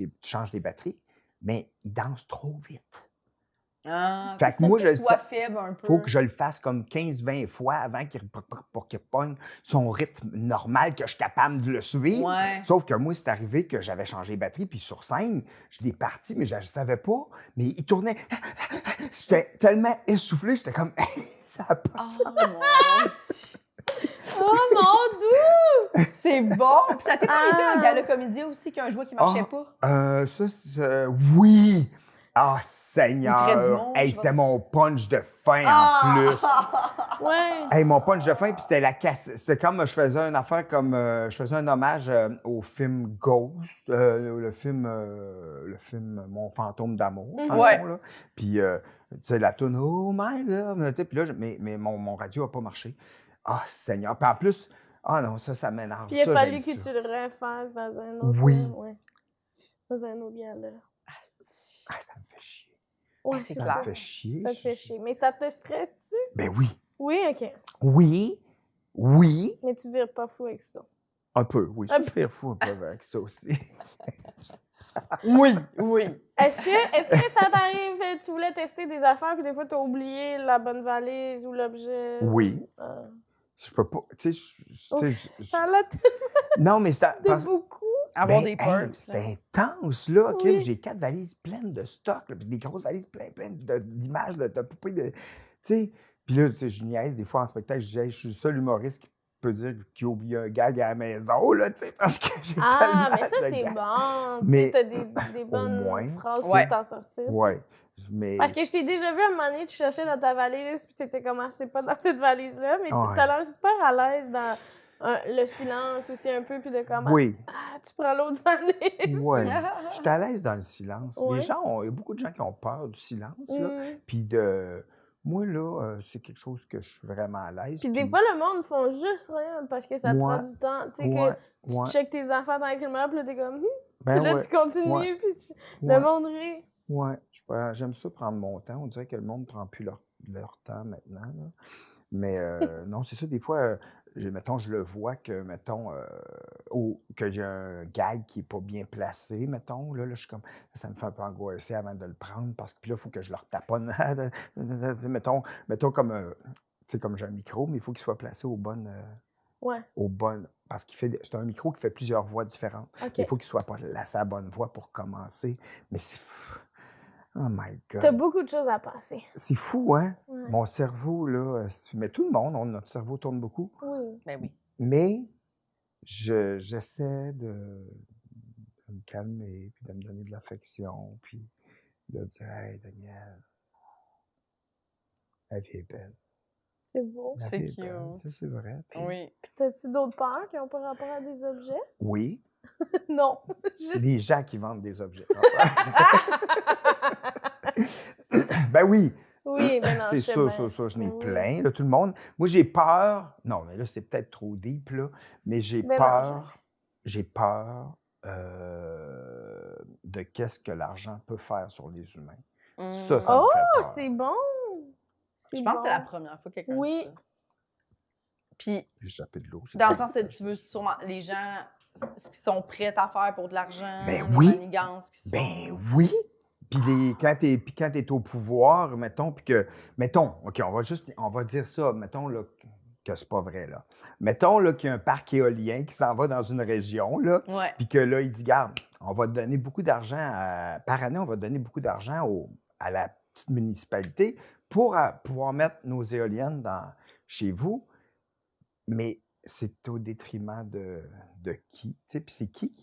les batteries, mais il danse trop vite. Ah, Fait que faut moi, qu'il je soit sais- faible un peu. faut que je le fasse comme 15-20 fois avant pour qu'il pogne son rythme normal, que je suis capable de le suivre. Ouais. Sauf que moi, c'est arrivé que j'avais changé de batterie, puis sur scène, je l'ai parti, mais je ne savais pas. Mais il tournait. J'étais tellement essoufflé, j'étais comme. Ça n'a pas de Oh sens. mon Dieu! Oh mon Dieu! C'est bon! Puis ça t'est pas arrivé en Ah. gala comédien aussi qu'un jouet qui marchait pas? Ça, oui! Ah, Seigneur! Ou Trait d'humour, Hey, je sais c'était pas. mon punch de fin Ah! en plus. Ouais. Hey, mon punch de fin, puis c'était la casse. C'était comme je faisais une affaire comme. Je faisais un hommage au film Ghost, le film Mon fantôme d'amour, dans le Ouais. fond, là. Puis, tu sais, la toune Oh my love, tu sais, puis là, mais mon radio n'a pas marché. Ah, Seigneur. Puis en plus, ah non, ça m'énerve. Puis il a Ça, fallu j'aime que ça. tu le refasses dans un autre. Oui. Ouais. Dans un autre gala. Asti. Ah, ça me fait chier. Ouais, c'est c'est clair. Ça me ça. fait chier. Ça te fait chier. Mais ça te stresse-tu? Ben oui. Oui, OK. Oui. Oui. Mais tu vires pas fou avec ça. Un peu, oui. Un Ça, je vais fou un peu avec ça aussi. Oui, oui. Est-ce que ça t'arrive, tu voulais tester des affaires, puis des fois, t'as oublié la bonne valise ou l'objet? Oui. Ah. Je peux pas. Tu sais, Ouf, ça l'a non, mais ça. de beaucoup. Avoir Ben, des hey, perks. c'est intense, là. OK? Oui. J'ai 4 valises pleines de stock, là, puis des grosses valises pleines d'images, de poupées. Tu sais, puis là, tu sais, je niaise des fois en spectacle. Je dis, hey, je suis le seul humoriste qui peut dire qu'il a oublié un gag à la maison, là, tu sais, parce que j'ai Ah, mais tellement ça, de c'est gags. bon. Mais Tu sais, t'as des bonnes moins, phrases Ouais. pour t'en sortir. tu sais. Ouais. Mais. Parce que je t'ai déjà vu à un moment donné, tu cherchais dans ta valise, puis t'étais comme, ah, c'est pas dans cette valise-là, mais Ouais. t'as l'air super à l'aise dans le silence aussi un peu, puis de comment Oui. ah, tu prends l'autre valise. Ouais. Je suis à l'aise dans le silence. Ouais. Il y a beaucoup de gens qui ont peur du silence, là. Mm. Puis de. Moi, là, c'est quelque chose que je suis vraiment à l'aise. Puis des fois, le monde font juste rien parce que ça Ouais. prend du temps. Tu sais, Ouais, que tu ouais. checkes tes affaires dans la caméra, puis là, t'es comme, Ben puis là, ouais, tu continues, ouais, puis ouais. le monde rit. Ouais, j'aime ça prendre mon temps. On dirait que le monde ne prend plus leur temps maintenant, là. Mais non, c'est ça, des fois, mettons, je le vois que, mettons, que j'ai un gag qui n'est pas bien placé, mettons, là, je suis comme, ça me fait un peu angoisser avant de le prendre, parce que puis là, il faut que je le retaponne. mettons comme, tu sais, comme j'ai un micro, mais il faut qu'il soit placé Ouais, parce c'est un micro qui fait plusieurs voix différentes. OK. Il faut qu'il soit placé à la bonne voix pour commencer. Mais c'est fou. Oh my T'as God. beaucoup de choses à passer. C'est fou, hein? Ouais. Mon cerveau, là. Mais tout le monde, notre cerveau tourne beaucoup. Oui. Ben oui. Mais j'essaie de me calmer, puis de me donner de l'affection, puis de dire, hey, Daniel, la vie est belle. C'est beau. La C'est vie est belle. cute. Ça, c'est vrai. Puis- Oui. Puis t'as-tu d'autres peurs qui ont pas rapport à des objets? Oui. Non. Juste... Les gens qui vendent des objets. Ben oui. Oui, mais non, C'est je sais ça, bien. ça, je n'ai Oui. plein. Là, tout le monde. Moi, j'ai peur. Non, mais là, c'est peut-être trop deep, là. Mais j'ai Mélangeant. peur. J'ai peur de qu'est-ce que l'argent peut faire sur les humains. Ça me fait Oh, peur. c'est bon! C'est Je pense bon. que c'est la première fois que quelqu'un Oui. dit ça. Puis, J'ai échappé de l'eau. c'est dans le pas- sens que tu veux sûrement les gens ce qui sont prêts à faire pour de l'argent, Ben les oui. manigances qui se Ben font. oui. Puis quand t'es au pouvoir, mettons, puis que, mettons, OK, on va dire ça, mettons, là, que c'est pas vrai, là. Mettons, là, qu'il y a un parc éolien qui s'en va dans une région, là, Ouais. puis que là, il dit, garde, on va te donner beaucoup d'argent, par année, on va donner beaucoup d'argent à la petite municipalité pour pouvoir mettre nos éoliennes chez vous, mais c'est au détriment de qui? Tu sais, puis c'est qui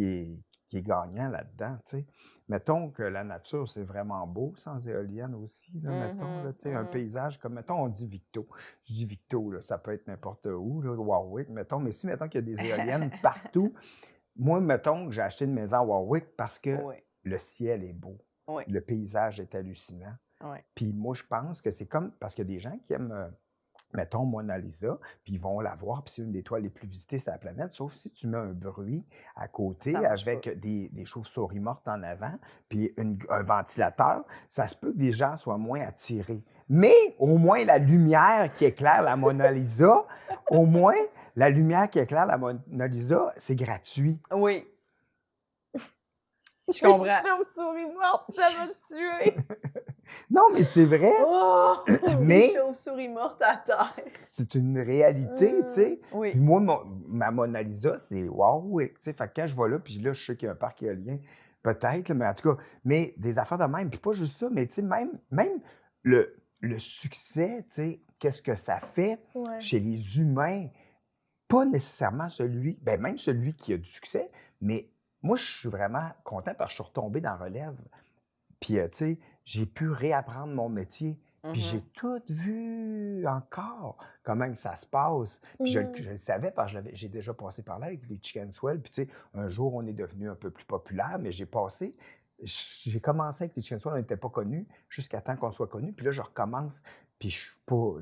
est gagnant là-dedans, tu sais? Mettons que la nature, c'est vraiment beau sans éoliennes aussi, là, mettons, là, tu sais, un paysage comme, mettons, on dit Victo. Je dis Victo, là, ça peut être n'importe où, là, Warwick, mettons, mais si, mettons qu'il y a des éoliennes partout, moi, mettons que j'ai acheté une maison à Warwick parce que Ouais. le ciel est beau, Ouais. le paysage est hallucinant. Ouais. Puis moi, je pense que c'est comme, parce qu'il y a des gens qui aiment, mettons, Mona Lisa, puis ils vont la voir, puis c'est une des toiles les plus visitées sur la planète, sauf si tu mets un bruit à côté Ça marche avec pas. des chauves-souris mortes en avant, puis un ventilateur, ça se peut que les gens soient moins attirés. Mais au moins la lumière qui éclaire la Mona Lisa, au moins la lumière qui éclaire la Mona Lisa, c'est gratuit. Oui. Je comprends. Une chauve-souris morte, ça va te tuer. Non, mais c'est vrai. Oh! Mais Une chauve-souris morte à terre. c'est une réalité, tu sais. Puis Oui. moi, ma Mona Lisa, c'est Warwick, tu sais. Fait que quand je vais là, puis là, je sais qu'il y a un parc éolien, peut-être, là, mais en tout cas, mais des affaires de même. Puis pas juste ça, mais tu sais, même le succès, tu sais, qu'est-ce que ça fait Ouais. chez les humains, pas nécessairement celui, ben même celui qui a du succès, mais moi, je suis vraiment content parce que je suis retombé dans la relève. Puis, tu sais, j'ai pu réapprendre mon métier. Puis j'ai tout vu encore, comment que ça se passe. Puis je le savais parce que j'ai déjà passé par là avec les Chicken Swell. Puis tu sais, un jour, on est devenu un peu plus populaire, mais j'ai commencé avec les Chicken Swell, on n'était pas connus, jusqu'à temps qu'on soit connus. Puis là, je recommence, puis je suis pas,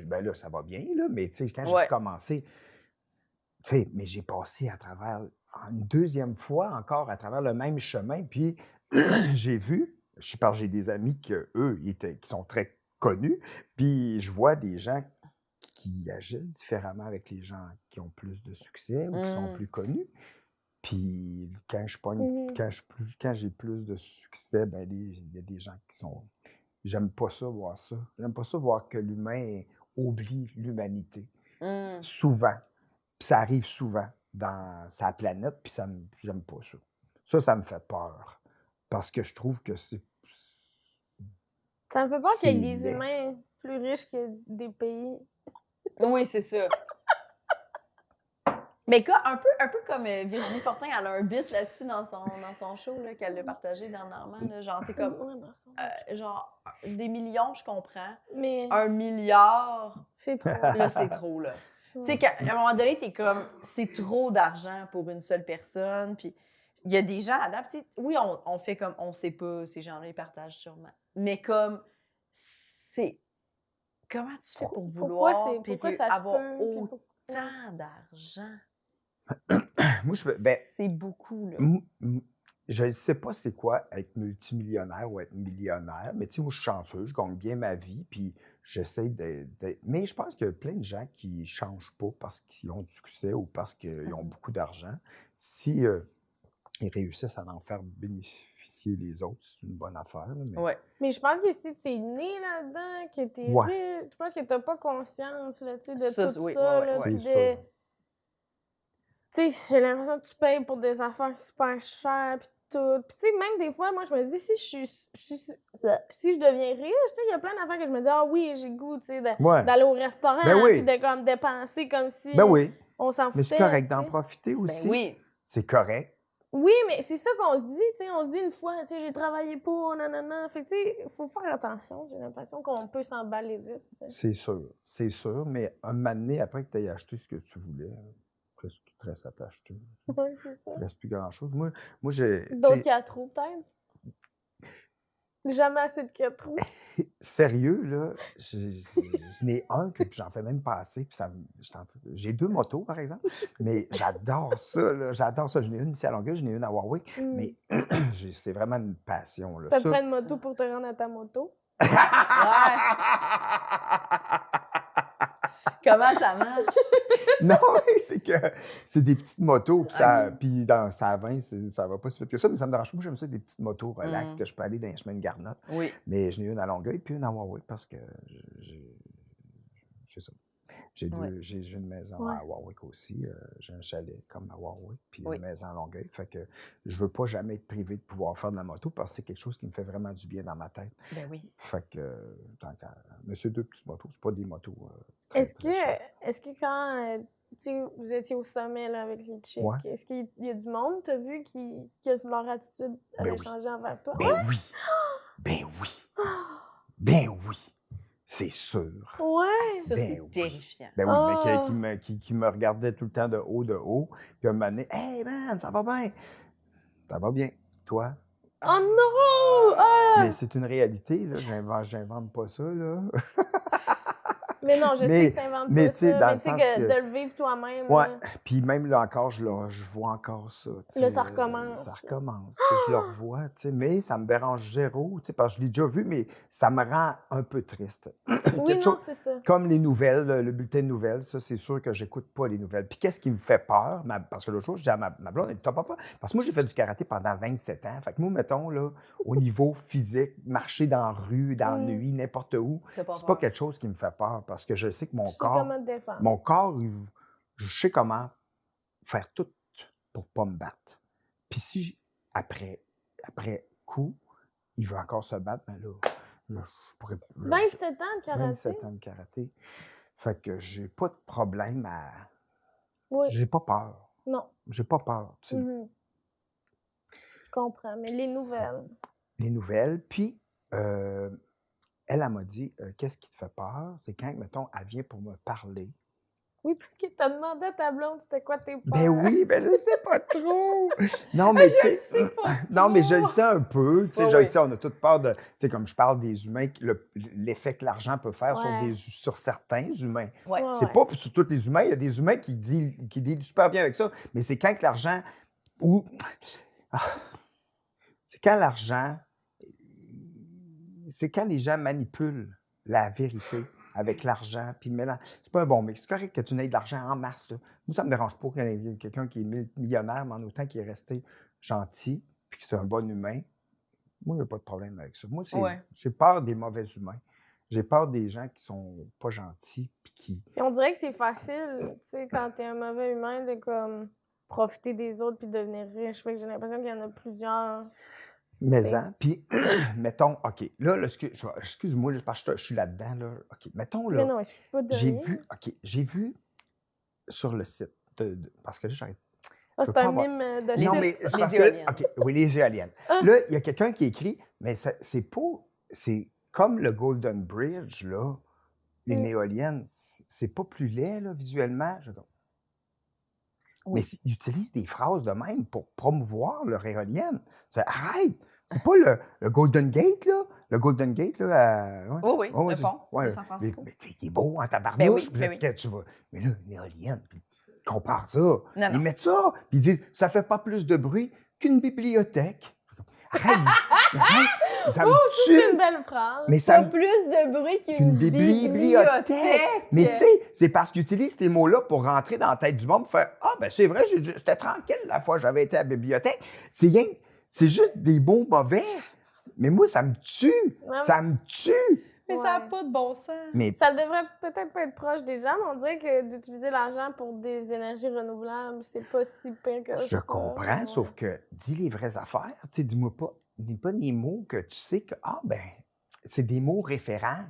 ben là, ça va bien, là, mais tu sais, quand j'ai recommencé, tu sais, mais j'ai passé à travers, une deuxième fois encore, à travers le même chemin, puis j'ai vu, j'ai des amis qui sont très connus, puis je vois des gens qui agissent différemment avec les gens qui ont plus de succès ou qui sont plus connus. Puis quand j'ai plus de succès, ben il y a des gens qui sont... J'aime pas ça, voir ça. J'aime pas ça, voir que l'humain oublie l'humanité. Souvent. Puis ça arrive souvent dans sa planète, puis j'aime pas ça. Ça me fait peur. Parce que je trouve que c'est... Ça me fait peur qu'il y ait des laid. humains plus riches que des pays. Oui, c'est ça. Mais un peu comme Virginie Fortin, elle a un bit là-dessus dans son show là, qu'elle l'a partagé dernièrement. Là, genre, tu sais, comme, genre, des millions, je comprends. Mais 1 milliard, c'est trop. là, c'est trop, là. Tu sais, qu'à un moment donné, t'es comme, c'est trop d'argent pour une seule personne. Puis il y a des gens là-dedans. Tu sais, oui, on fait comme, on sait pas, ces gens-là, ils partagent sûrement. Mais comme, c'est. Comment tu fais pour vouloir pourquoi ça se avoir peut, autant d'argent? Moi, c'est beaucoup, là. Je ne sais pas c'est quoi être multimillionnaire ou être millionnaire, mais tu sais, moi, je suis chanceux, je gagne bien ma vie, puis j'essaie d'être... Mais je pense qu'il y a plein de gens qui ne changent pas parce qu'ils ont du succès ou parce qu'ils ont beaucoup d'argent. Si ils réussissent à en faire bénéficier les autres, c'est une bonne affaire. Mais... Ouais. Mais je pense que si tu es né là-dedans, que tu es riche, je pense que tu n'as pas conscience là, de tout ça. Là, c'est puis sûr. Tu sais, j'ai l'impression que tu payes pour des affaires super chères, puis tout. Puis tu sais, même des fois, moi, je me dis, si je deviens riche, tu sais, il y a plein d'affaires que je me dis, ah oui, j'ai goût, tu sais, d'aller au restaurant, puis de comme dépenser comme si on s'en foutait. Mais c'est correct d'en profiter aussi. Ben oui. C'est correct. Oui, mais c'est ça qu'on se dit, tu sais, on se dit une fois, tu sais, j'ai travaillé pour, nanana. Fait que, tu sais, il faut faire attention. J'ai l'impression qu'on peut s'emballer vite, tu sais. C'est sûr, mais un moment donné, après que tu aies acheté ce que tu voulais, presque tout reste à t'acheter. Oui, c'est ça. Il ne reste plus grand-chose. Moi j'ai... D'autres 4 roues, peut-être? Jamais assez de 4 roues. Sérieux, là, je n'ai un que j'en fais même pas assez. Puis j'ai 2 motos, par exemple, mais j'adore ça, là. J'adore ça. J'en ai une ici à Longueuil, j'en ai une à Warwick, mais c'est vraiment une passion, là. Ça te prend une moto pour te rendre à ta moto? Comment ça marche? Non, c'est que c'est des petites motos, puis dans ça 20, ça va pas si vite que ça, mais ça me dérange pas. Moi, j'aime ça, des petites motos relax, que je peux aller dans les chemins de Garnotte. Oui. Mais j'en ai une à Longueuil, puis une à Warwick, parce que c'est ça. J'ai une maison à Warwick aussi. J'ai un chalet comme à Warwick, puis une maison à Longueuil. Fait que je veux pas jamais être privé de pouvoir faire de la moto parce que c'est quelque chose qui me fait vraiment du bien dans ma tête. Ben oui. Fait que, mais ces 2 petites motos, c'est pas des motos. Est-ce que quand vous étiez au sommet là, avec les chicks, est-ce qu'il y a du monde, t'as vu, que leur attitude avait changé envers toi? Ben oui! Ben oui! Ben oui! C'est sûr. Ouais! Ça, c'est terrifiant. Ben oui, mais qui me regardait tout le temps de haut. Puis un moment donné, « Hey man, ça va bien! » Ça va bien. Toi? Oh non! Mais c'est une réalité, là. J'invente pas ça, là. Mais non, je sais que t'inventes mais pas tu sais, ça. dans Mais le tu sais sens que que- de le vivre toi-même, Ouais, là, puis même là encore, je vois encore ça. tu là, sais, ça recommence. Ça recommence, tu sais, je le revois, tu sais, mais ça me dérange zéro, tu sais, parce que je l'ai déjà vu, mais ça me rend un peu triste. Oui, Quelque non, chose- c'est ça. Comme les nouvelles, le bulletin de nouvelles, ça, c'est sûr que j'écoute pas les nouvelles. Puis qu'est-ce qui me fait peur? Parce que l'autre jour, je dis à ma blonde, elle dit, t'as pas peur? Parce que moi, j'ai fait du karaté pendant 27 ans. Fait que moi, mettons, là, au niveau physique, marcher dans la rue, dans la nuit, n'importe où, T'as pas c'est pas peur. quelque chose qui me fait peur parce que je sais que Je sais comment te défendre. mon corps, je sais comment faire tout pour pas me battre. Puis si, après coup, il veut encore se battre, ben là, je pourrais... là, 27 ans de karaté? 27 ans de karaté. Fait que j'ai pas de problème à... Oui. J'ai pas peur. Non. J'ai pas peur, tu sais. Mhm. Je comprends. Mais les nouvelles. Les nouvelles. Puis, elle m'a dit, qu'est-ce qui te fait peur? C'est quand, mettons, elle vient pour me parler. Oui, parce que t'as demandé à ta blonde c'était quoi tes peurs. Ben oui, ben je sais pas trop. Non, mais Je tu le sais, sais pas non, mais je le trop. sais un peu. Tu sais, Ouais, je le ouais. sais, on a toute peur de, tu sais, comme je parle des humains, l'effet que l'argent peut faire Ouais. sur certains humains. Ouais. Ouais, C'est ouais. pas sur tous les humains. Il y a des humains qui dealent super bien avec ça. Mais c'est quand que l'argent, ou ah, c'est quand l'argent, c'est quand les gens manipulent la vérité avec l'argent, puis mélangent. C'est pas un bon mix. C'est correct que tu n'aies de l'argent en masse, là. Moi, ça me dérange pas qu'il y ait quelqu'un qui est millionnaire, mais en autant qu'il est resté gentil, puis que c'est un bon humain. Moi, il n'y a pas de problème avec ça. Moi, Ouais. j'ai peur des mauvais humains. J'ai peur des gens qui sont pas gentils, puis qui... Puis on dirait que c'est facile, tu sais, quand t'es un mauvais humain, de comme profiter des autres puis devenir riche. Fait que j'ai l'impression qu'il y en a plusieurs. Mais C'est- hein, puis, mettons, OK, là, excuse-moi, là, parce que je suis là-dedans, là. OK, mettons, Mais là, non, je suis pas de j'ai vu sur le site, parce que là, j'arrête. Ah, je c'est veux un pas mime de Les Non, site, mais ça. c'est parce que, éoliennes. OK, oui, les éoliennes. Ah! Là, il y a quelqu'un qui écrit, mais c'est pas, c'est comme le Golden Bridge, là, une éolienne, c'est pas plus laid, là, visuellement. Oui. Mais ils utilisent des phrases de même pour promouvoir leur éolienne. Arrête! C'est pas le Golden Gate, là? Le Golden Gate, là, ouais. Oh oui, Ouais, le c'est- pont ouais, de San Francisco. Mais tu sais, il est beau en tabarnouche. Ben oui, puis là, ben oui. peut-être tu vas... Mais là, une éolienne, puis compare ça. Non. Ils mettent ça, puis ils disent, ça fait pas plus de bruit qu'une bibliothèque. Arrête! Arrête! Ça me C'est une tue! belle phrase. Mais ça Pas me plus de bruit qu'une qu'une bibliothèque. bibliothèque. Mais tu sais, c'est parce qu'ils utilisent ces mots-là pour rentrer dans la tête du monde, pour faire « Ah, ben c'est vrai, c'était tranquille la fois que j'avais été à la bibliothèque. » C'est juste des mots mauvais. Mais moi, ça me tue. Ouais. Ça me tue. Mais ça n'a Ouais. pas de bon sens. Mais Ça devrait peut-être pas être proche des gens, mais on dirait que d'utiliser l'argent pour des énergies renouvelables, c'est pas si pire que ça. je comprends, Ouais. sauf que dis les vraies affaires. Tu sais, dis pas des mots que tu sais que, ah, ben, c'est des mots référents.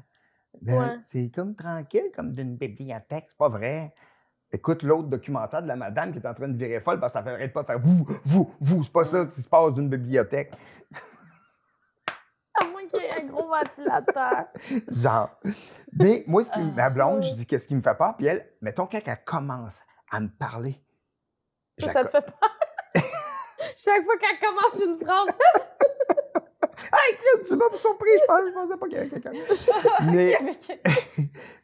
Ouais. C'est comme tranquille, comme d'une bibliothèque. C'est pas vrai. Écoute l'autre documentaire de la madame qui est en train de virer folle parce que ça arrête pas de faire vous. C'est pas ça qui se passe d'une bibliothèque. À moins qu'il y ait un gros ventilateur. Genre. Mais moi, ma blonde, je dis qu'est-ce qui me fait peur, puis elle, mettons, quand elle commence à me parler. je la Ça te fait peur? Chaque fois qu'elle commence une phrase. Hey, Claude, tu m'as surpris, je pensais pas qu'il y avait quelqu'un. Mais,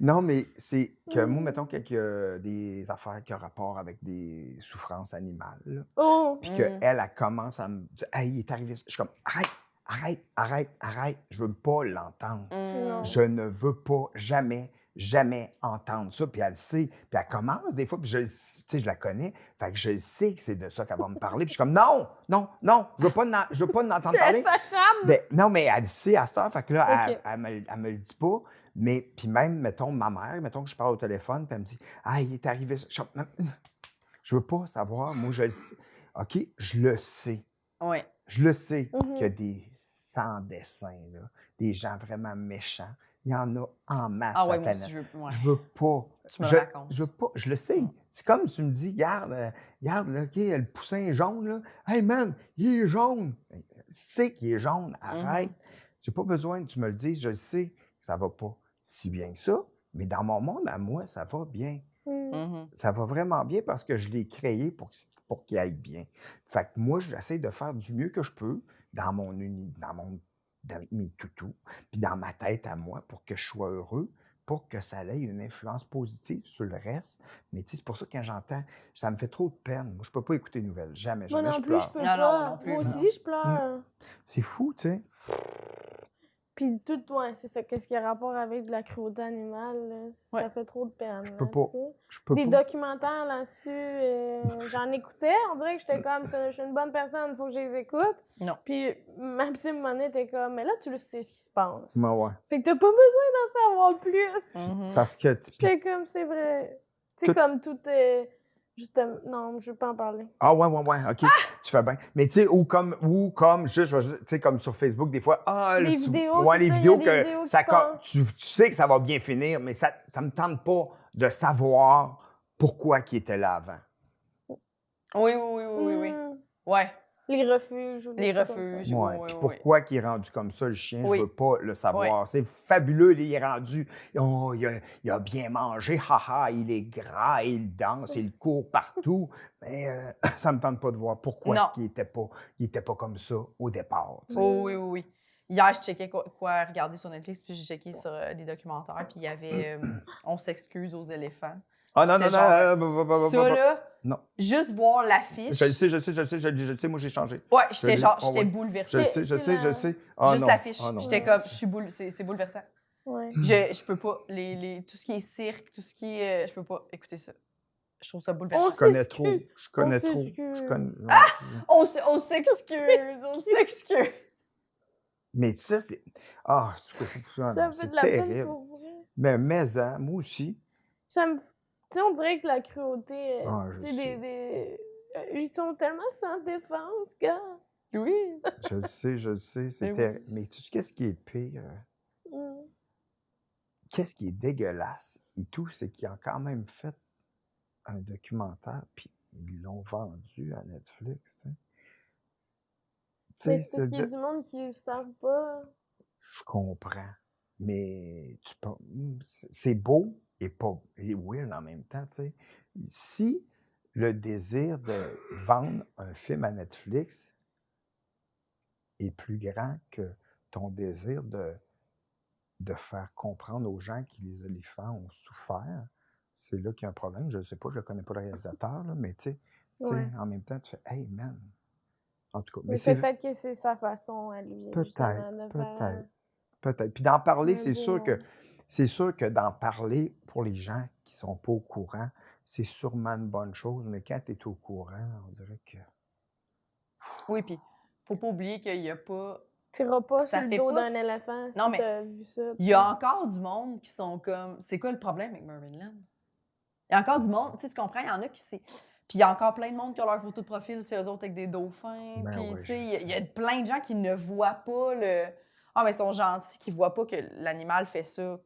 non, mais c'est que moi, mettons qu'il y a des affaires qui ont rapport avec des souffrances animales, là, Oh! puis qu'elle commence à me dire, hey, il est arrivé. Je suis comme, arrête, je veux pas l'entendre. Non. Je ne veux pas jamais entendre ça. Puis elle sait. Puis elle commence des fois, puis tu sais, je la connais. Fait que je sais que c'est de ça qu'elle va me parler. Puis je suis comme, non, je veux pas en entendre Elle parler. s'acharne! Non, mais elle sait à ça. Fait que là, Ok. elle me le dit pas. Mais, puis même, mettons, ma mère, mettons que je parle au téléphone, puis elle me dit, ah, il est arrivé ça. Je veux pas savoir. Moi, je le sais. OK, je le sais. Oui. Je le sais Mhm. qu'il y a des sans-dessins, là, des gens vraiment méchants. Il y en a en masse Ah sur oui, la moi aussi, planète. je veux. Ouais. Je veux pas. Tu me le racontes. Je veux pas. Je le sais. C'est comme si tu me dis, regarde, là, OK, le poussin est jaune, là. Hey man, il est jaune. Tu sais qu'il est jaune. Arrête. Tu n'as pas besoin que tu me le dises. Je le sais que ça va pas si bien que ça. Mais dans mon monde, à moi, ça va bien. Mhm. Ça va vraiment bien parce que je l'ai créé pour qu'il aille bien. Fait que moi, j'essaie de faire du mieux que je peux avec mes toutous, puis dans ma tête à moi pour que je sois heureux. pour que ça ait une influence positive sur le reste. Mais tu sais, c'est pour ça que quand j'entends, ça me fait trop de peine. Moi, je peux pas écouter les nouvelles. Jamais, Moi jamais non je plus, je pleure. peux Non, pas. non, moi non plus, Moi non. aussi, je pleure. C'est fou, tu sais. Puis tout, ouais, c'est ça. Qu'est-ce qui a rapport avec de la cruauté animale, là, ça Ouais. fait trop de peine. Je peux là, pas. tu sais. Je peux Des pas. documentaires là-dessus, j'en écoutais. On dirait que j'étais comme, je suis une bonne personne, il faut que je les écoute. Non. Puis ma psy me était comme, mais là, tu le sais ce qui se passe. Ouais, ouais. Fait que t'as pas besoin d'en savoir plus. Mhm. Parce que J'étais comme, c'est vrai. Tu sais, Tout- comme tout est. Justement, non, je veux pas en parler. Ah ouais, OK, tu fais bien. Mais tu sais, ou comme juste, tu sais, comme sur Facebook, des fois, Les vidéos, c'est les ça, vidéos il y a des que vidéos qui ça, parlent. tu sais que ça va bien finir, mais ça me tente pas de savoir pourquoi il était là avant. Oui. Hmm, Ouais, Les refuges. Ou des les trucs comme ça. refuges. Ouais. Oui, Puis oui, pourquoi il est rendu comme ça, le chien, Oui. je veux pas le savoir. C'est fabuleux, il est rendu, oh, il a bien mangé, haha, il est gras, il danse, il court partout. Mais ça me tente pas de voir pourquoi Non. il était pas comme ça au départ. tu sais. Oh, oui. Hier, je checkais quoi regarder sur Netflix, puis j'ai checké sur des documentaires, puis il y avait On s'excuse aux éléphants. Ah non, C'était non, non, genre, Ça, là, non. juste voir l'affiche. Je le sais, moi j'ai changé. Ouais, j'étais Je- j'étais ouais. bouleversée. Je sais. Ah, Juste non. l'affiche. Ah, non. J'étais comme, c'est bouleversant. Ouais. Je peux pas, tout ce qui est cirque, tout ce qui est, je peux pas écouter ça. Je trouve ça bouleversant. Je connais trop. s'excuse. Je connais On trop. s'excuse. Je connais... On s'excuse. Mais ça, c'est... Ah, Ça me fait de la peine pour vrai. Mais hein, moi aussi. Ça me. Tu sais, on dirait que la cruauté. Ah, je Tu sais, sais. ils sont tellement sans défense, gars. Oui. Je le sais, c'est Mais terrible. oui. Mais tu sais qu'est-ce qui est pire? Mm. Qu'est-ce qui est dégueulasse et tout, c'est qu'ils ont quand même fait un documentaire, puis ils l'ont vendu à Netflix. Hein. Tu Mais sais, c'est parce qu'il y a du monde qui ne savent pas. je comprends. Mais c'est beau et pas et weird en même temps, tu sais. Si le désir de vendre un film à Netflix est plus grand que ton désir de faire comprendre aux gens que les éléphants ont souffert, c'est là qu'il y a un problème. Je ne sais pas, je ne connais pas le réalisateur, là, mais tu sais, Ouais. en même temps, tu fais « Hey, man! » En tout cas, Mais c'est peut-être que c'est sa façon à lui. justement, de faire- peut-être. Puis d'en parler, Un c'est sûr beau- que d'en parler pour les gens qui sont pas au courant, c'est sûrement une bonne chose, mais quand tu es au courant, on dirait que... Oui, puis faut pas oublier qu'il y a pas. Tu n'iras pas Ça sur le fait dos pas d'un si- éléphant si Non, mais t'as vu ça. Il y a encore du monde qui sont comme. C'est quoi le problème avec Mermaidland? Il y a encore du monde, tu sais, tu comprends? Il y en a qui c'est. Puis il y a encore plein de monde qui ont leur photo de profil, c'est eux autres avec des dauphins. Ben Puis, oui, tu sais, je il y a plein de gens qui ne voient pas le. Ah, mais ils sont gentils, qui voient pas que l'animal fait ça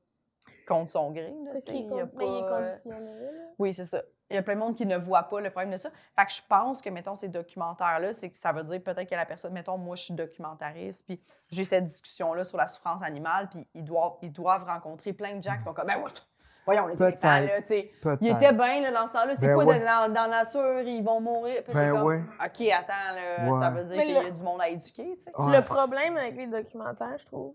contre son gré. Là, Parce tu sais, qu'il il y a est, mais il est pas, conditionné. là. Oui, c'est ça. Il y a plein de monde qui ne voit pas le problème de ça. Fait que je pense que, mettons, ces documentaires-là, c'est que ça veut dire peut-être que la personne, mettons, moi, je suis documentariste, puis j'ai cette discussion-là sur la souffrance animale, puis ils doivent rencontrer plein de gens qui sont comme, ben, voyons, les Peut-être, éléphants, là, tu sais. peut-être. Ils étaient bien, là, dans ce temps-là. C'est Ben quoi, ouais. dans la nature, ils vont mourir. Puis Ben t'es comme, ouais. OK, attends, là, Ouais. ça veut dire Mais qu'il y a là- du monde à éduquer, tu sais. Ouais. Le problème avec les documentaires, je trouve,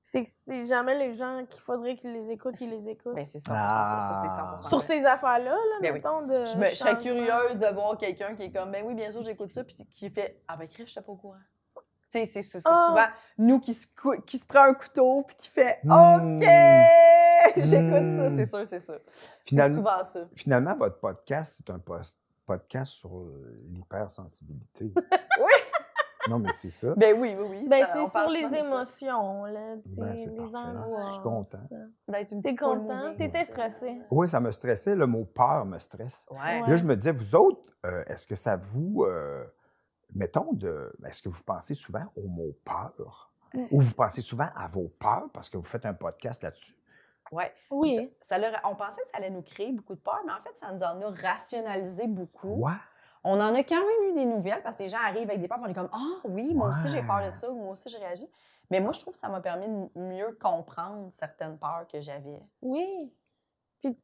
c'est que c'est jamais les gens qu'il faudrait qu'ils les écoutent, qui les écoutent. Ben, c'est 100% ça, c'est 100% Sur vrai. ces affaires-là, Ben oui. mettons, de Je serais changement. curieuse de voir quelqu'un qui est comme, ben oui, bien sûr, j'écoute ça, puis qui fait, ah ben, Chris, je n'étais pas au courant. Tu sais, c'est Ah. souvent nous qui se prend un couteau, puis qui fait, Mm. OK, j'écoute ça, Mm. c'est sûr, c'est ça. C'est Finalement, souvent ça. Finalement, votre podcast, c'est un podcast sur l'hypersensibilité. Oui. Non, mais c'est ça. Ben oui. Ben, ça, c'est on sur parle les souvent de ça. émotions, là, tu sais, Ben, c'est les parfait. angoisses. Je suis content. D'être une T'es petite poule content? mouillée, T'étais tu sais. stressé? Oui, ça me stressait. Le mot peur me stresse. Ouais. Puis là, je me disais, vous autres, est-ce que ça vous... est-ce que vous pensez souvent au mot peur? Mm. Ou vous pensez souvent à vos peurs parce que vous faites un podcast là-dessus? Ouais. Oui. On pensait que ça allait nous créer beaucoup de peur, mais en fait, ça nous en a rationalisé beaucoup. Ouais. On en a quand même eu des nouvelles parce que les gens arrivent avec des peurs et on est comme, ah oui, moi aussi j'ai peur de ça, ou moi aussi j'ai réagi. Mais moi, je trouve que ça m'a permis de mieux comprendre certaines peurs que j'avais. Oui. Puis,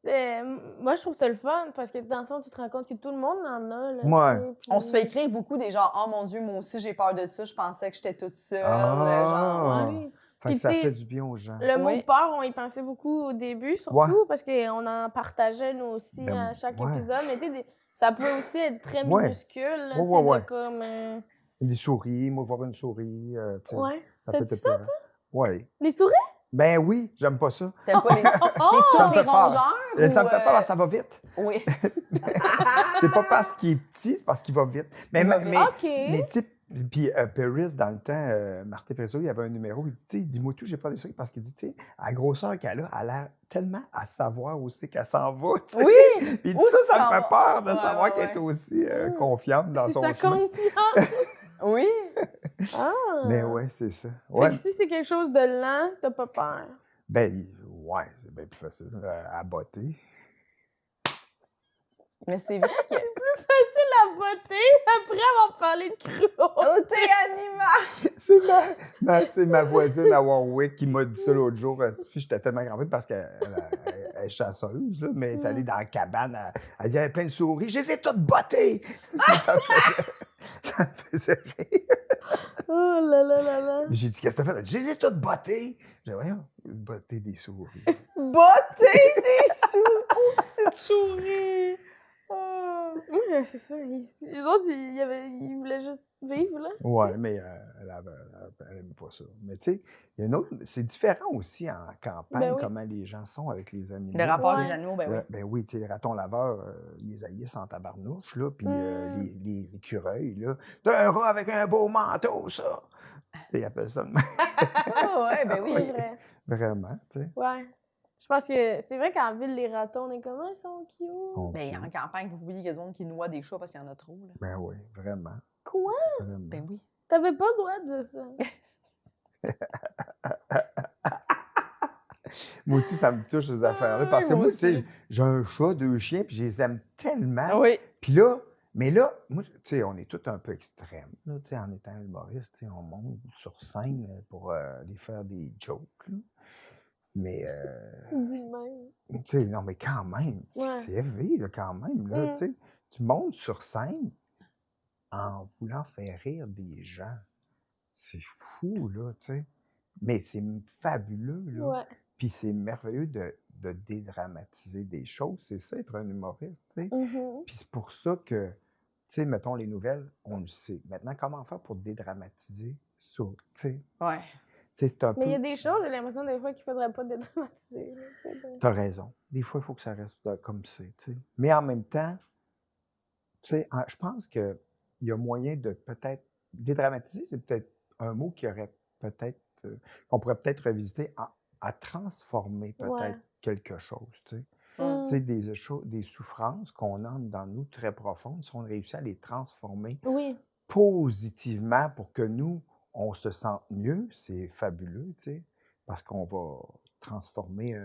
moi, je trouve ça le fun parce que, dans le fond, tu te rends compte que tout le monde en a. Là, Ouais. tu sais, puis- On se fait écrire beaucoup des gens, oh mon Dieu, moi aussi j'ai peur de ça, je pensais que j'étais toute seule. Ah. Genre, ouais. Oui. Fait Puis que ça tu sais, fait du bien aux gens. Le Oui. mot peur, on y pensait beaucoup au début, surtout, Ouais. parce qu'on en partageait, nous aussi, Ben, à chaque ouais. épisode. Mais tu sais, ça peut aussi être très Ouais. minuscule, là, Ouais, tu sais, ouais. de comme... Des souris, moi, voir une souris, tu sais, Ouais. ça peut T'as-tu être ça, épeurant. Ouais. Les souris? Ben oui, j'aime pas ça. T'aimes pas les Ça me tourbes, fait les peur. rongeurs? Ça me fait ou, peur, ça va vite. Oui. C'est pas parce qu'il est petit, c'est parce qu'il va vite. Mais, Il va vite. OK. mais tu sais, puis Paris, dans le temps, Martin Presso, il y avait un numéro, il dit, tu sais, dis-moi tout, j'ai pas de souris, parce qu'il dit, tu sais, à la grosseur qu'elle a, elle a l'air tellement à savoir aussi qu'elle s'en va, tu sais. Oui! Puis il dit Où est-ce ça qu'il me s'en fait va? peur de Ouais, savoir ouais, qu'elle est aussi confiante dans C'est son sa chemin. confiance. Oui. Ah! Mais ouais, c'est ça. Fait Ouais. que si c'est quelque chose de lent, t'as pas peur. Ben, ouais, c'est bien plus facile à botter. Mais c'est vrai que. Facile à botter après avoir parlé de cruauté. Oh, t'es animal! C'est ma voisine à Warwick qui m'a dit ça l'autre jour. Puis j'étais tellement crampé parce qu'elle elle est chasseuse, là, mais elle est allée dans la cabane. Elle dit, il y avait plein de souris. Je les ai toutes bottées! Ça me faisait rire. Oh là là là là. Puis j'ai dit, qu'est-ce que t'as fait? Elle dit, je les ai toutes bottées! J'ai dit, voyons, botter des souris. Botter des petites souris! Oh. Oui, c'est ça. Les autres, ils voulaient juste vivre, là. Ouais, mais elle aime pas ça. Mais tu sais, il y a une autre. C'est différent aussi en campagne, Ben oui. comment les gens sont avec les animaux. Le rapport Ouais. des animaux, ben oui. Ben oui, tu sais, les ratons laveurs, ils haïssent en tabarnouche, là. Puis les écureuils, là. T'as un rat avec un beau manteau, ça! Tu sais, ils appellent ça de même. Ah ouais, ben C'est oui. vrai. Vraiment, tu sais. Ouais. Je pense que c'est vrai qu'en ville, les ratons, on est comme, ils sont cute. Sont Ben, cute. en campagne, vous oubliez qu'il y a des gens qui noient des chats parce qu'il y en a trop, là. Ben oui, vraiment. Quoi? Vraiment. Ben oui. T'avais pas le droit de dire ça. Moi, tout, ça me touche, ces affaires-là. Parce que moi moi, tu sais, aussi. j'ai un chat, 2 chiens, puis je les aime tellement. Oui. Puis là, mais là, moi, tu sais, on est tous un peu extrêmes. Là, tu sais, en étant humoriste, tu sais, on monte sur scène pour aller faire des jokes. Là. Mais, Dis même. tu sais, non, mais quand même, Ouais. c'est élevé, là, quand même. Là, tu sais, tu montes sur scène en voulant faire rire des gens. C'est fou, là, tu sais. Mais c'est fabuleux, là. Ouais. Puis c'est merveilleux de dédramatiser des choses. C'est ça, être un humoriste, tu sais. Mhm. Puis c'est pour ça que, tu sais, mettons les nouvelles, on le sait. Maintenant, comment faire pour dédramatiser ça, tu sais? Ouais. Tu sais, c'est un peu... Mais il y a des choses, j'ai l'impression des fois qu'il faudrait pas dédramatiser. là, tu sais, donc. T'as raison. Des fois, il faut que ça reste comme c'est, tu sais. Mais en même temps, tu sais, je pense qu'il y a moyen de peut-être... Dédramatiser, c'est peut-être un mot qui aurait peut-être... qu'on pourrait peut-être revisiter à transformer peut-être Ouais. quelque chose, tu sais. Mm. Tu sais, des souffrances qu'on a dans nous très profondes, si on réussit à les transformer Oui. positivement pour que nous, on se sente mieux, c'est fabuleux, tu sais, parce qu'on va transformer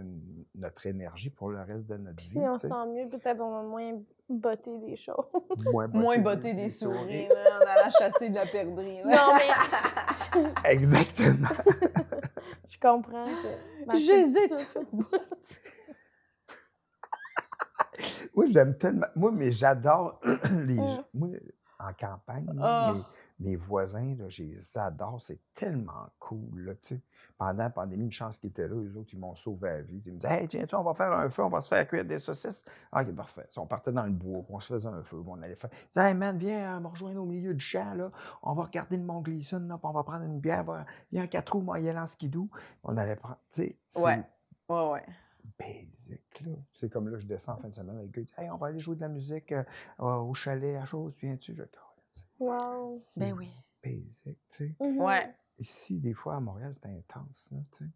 notre énergie pour le reste de notre Puis vie, si on tu se sais. sent mieux, peut-être on va moins botter des choses. Moins botter des souris, là, en allant chasser de la perdrix. là. Non, mais Exactement. je comprends que... ma J'hésite. petite- Moi, j'aime tellement. Moi, mais j'adore les Mm. gens. Moi, en campagne, là, Ah. mes voisins, là, je les adore. C'est tellement cool, là, tu sais. Pendant la pandémie, une chance qu'ils étaient là. Eux autres, ils m'ont sauvé la vie. Ils me disaient, hey, tiens, on va faire un feu, on va se faire cuire des saucisses. Ah, OK, parfait. On partait dans le bois, on se faisait un feu, on allait faire. Ils disaient, hey, man, viens me rejoindre au milieu du champ, là. On va regarder le Mont Gleason, là, puis on va prendre une bière. Viens en 4 roues, moi, y aller en skidoo. On allait prendre. Tu sais, c'est Ouais. Ouais. basic, là. C'est comme là, je descends en fin de semaine avec le gars, il dit, hey, on va aller jouer de la musique au chalet à chose, viens-tu? Je dis, Wow. Ben oui. basic, tu sais. Mhm. Ouais. Ici, des fois, à Montréal, c'est intense, là, tu sais.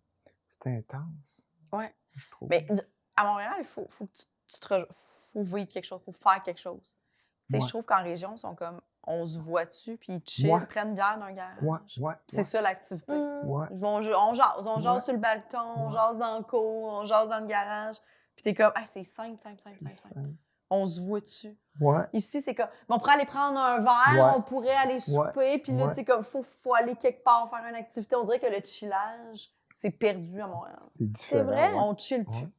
C'est intense. Ouais. Je trouve. Mais à Montréal, il faut que faut vivre quelque chose, faut faire quelque chose. Tu sais, Ouais. je trouve qu'en région, ils sont comme, on se voit-tu, puis ils chillent, Ouais. ils prennent une bière dans le garage. Ouais, ouais, Puis c'est ça l'activité. Mm. ouais. On jase Ouais. sur le balcon, on Ouais. jase dans le cour, on jase dans le garage. Puis t'es comme, ah, c'est simple. C'est ça. On se voit dessus. Ouais. Ici, c'est comme, on pourrait aller prendre un verre, Ouais. on pourrait aller souper, puis là, Ouais. tu sais, comme, faut aller quelque part faire une activité. On dirait que le chillage, c'est perdu à Montréal. C'est différent. vrai? ouais. On chill plus. Ouais.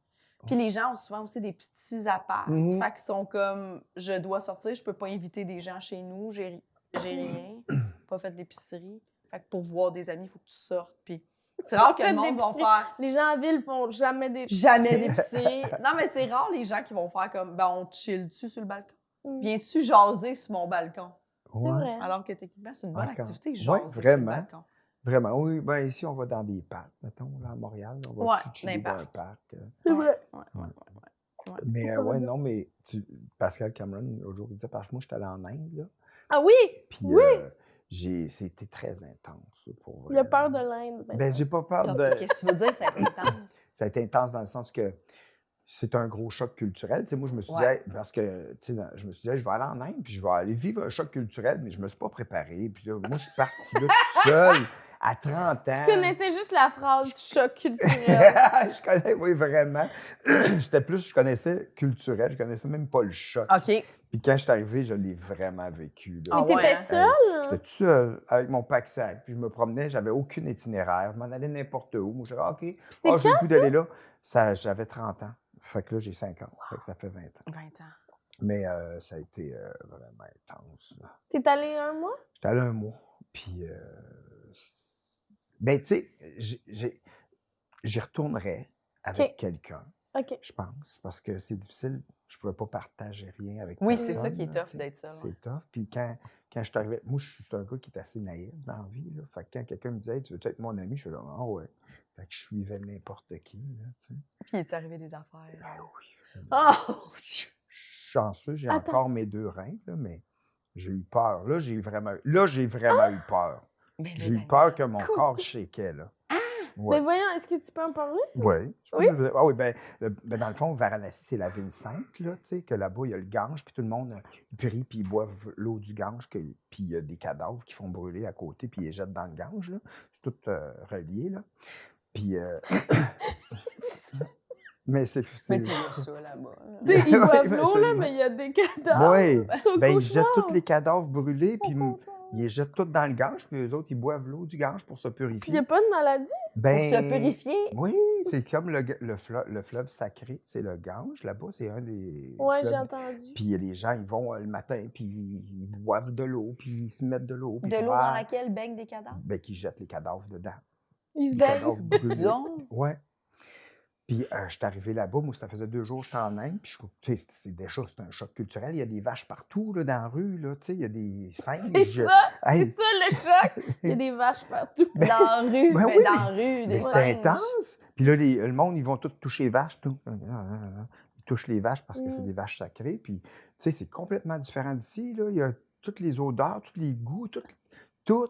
Puis les gens ont souvent aussi des petits apparts. Mhm. Fait qu'ils sont comme, je dois sortir, je peux pas inviter des gens chez nous, j'ai rien, pas fait d'épicerie. Fait que pour voir des amis, il faut que tu sortes. Puis, tu C'est rare que Faites le monde va d'épicerie. faire Les gens en ville font jamais des... jamais d'épicerie. Non, mais c'est rare les gens qui vont faire comme, ben, on chill-tu sur le balcon? Viens-tu jaser sur mon balcon? C'est Ouais. vrai. Alors que techniquement, c'est une bonne Encore. activité, Ouais, jaser sur le vraiment. balcon. Vraiment, oui. Ben, ici, on va dans des parcs, mettons, là, à Montréal. On va Ouais, chiller dans dans les un parc. C'est vrai. Ouais. Mais Pourquoi ouais, pas? non, mais Pascal Cameron, l'autre il disait, parce que moi, j'étais allé en Inde, là. Ah oui! Puis c'était très intense, là, pour vrai. Il a peur de l'Inde. Ben, j'ai pas peur de... Qu'est-ce que tu veux dire, c'est intense? Ça a été intense dans le sens que c'est un gros choc culturel. Tu sais, moi, je me suis dit, Ouais. hey, parce que, tu sais, je me suis dit, hey, je vais aller en Inde, puis je vais aller vivre un choc culturel, mais je me suis pas préparé. Puis là, moi, je suis parti là tout seul, à 30 ans. Tu connaissais juste la phrase choc culturel. Je connais, oui, vraiment. Je connaissais culturel, je connaissais même pas le choc. OK. Puis quand je suis arrivé, je l'ai vraiment vécu. Là. Ah Mais ouais, t'étais hein? seule? J'étais tout seul avec mon pack-sac, puis je me promenais, j'avais aucun itinéraire, je m'en allais n'importe où. Moi, je disais, OK, c'est j'ai le quand, goût d'aller là. J'avais 30 ans. Fait que là, j'ai 50. Fait que ça fait 20 ans. 20 ans. Mais ça a été vraiment intense. Là. T'es allé un mois? J'étais allé un mois. Puis, ben, tu sais, j'y retournerais avec OK. quelqu'un, OK. je pense, parce que c'est difficile. Je pouvais pas partager rien avec Oui, personne. c'est ça qui est là, tough tu sais. d'être seul. C'est tough. Puis quand je suis arrivé, moi, je suis un gars qui est assez naïf dans la vie. Là. Fait que quand quelqu'un me disait, hey, tu veux être mon ami, je suis là, ah ouais. Fait que je suivais n'importe qui. Là, tu sais. Puis il est arrivé des affaires. Ben oui. Oh! Je suis chanceux, j'ai Attends. encore mes 2 reins, là, mais j'ai eu peur. Là, j'ai vraiment eu peur. Mais J'ai eu peur que mon corps shakeait, là. Mais voyons, est-ce que tu peux en parler? Oui. Oui? Ah oui, ben, dans le fond, Varanasi, c'est la ville sainte, là, tu sais, que là-bas, il y a le Gange, puis tout le monde prie, puis ils boivent l'eau du Gange, puis il y a des cadavres qui font brûler à côté, puis ils les jettent dans le Gange, là. C'est tout relié, là. Puis... mais c'est... Mais tu vois ça là-bas. là. Tu sais, ils boivent Oui, l'eau, là, absolument. mais il y a des cadavres. Oui. C'est Ben, un ils jettent cauchemar. tous les cadavres brûlés, puis Au contraire. ils les jettent tous dans le Gange, puis eux autres, ils boivent l'eau du Gange pour se Puis il purifier. n'y a pas de maladie? Pour Ben, se purifier. oui, c'est comme le fleuve sacré, c'est le Gange, là-bas, c'est un des Ouais, fleuves. j'ai entendu. Puis les gens, ils vont le matin, puis ils boivent de l'eau, puis ils se mettent de l'eau. puis De ils l'eau font, dans ah, laquelle baignent des cadavres. ben, qu'ils jettent les cadavres dedans. Ils se Les baignent. cadavres brûlés. Donc, Ouais. Puis je suis arrivé là-bas, moi, ça faisait 2 jours que j'étais en Inde, puis tu sais, c'est un choc culturel. Il y a des vaches partout, là, dans la rue, là, tu sais, il y a des singes. C'est ça! Hey, C'est ça le choc! Il y a des vaches partout. dans la rue, Ben mais oui, dans la rue, Mais des c'est singes. intense. Puis là, le monde, ils vont tous toucher les vaches. Tout. Ils touchent les vaches parce que c'est des vaches sacrées. Puis, tu sais, c'est complètement différent d'ici. Là. Il y a toutes les odeurs, tous les goûts, tout.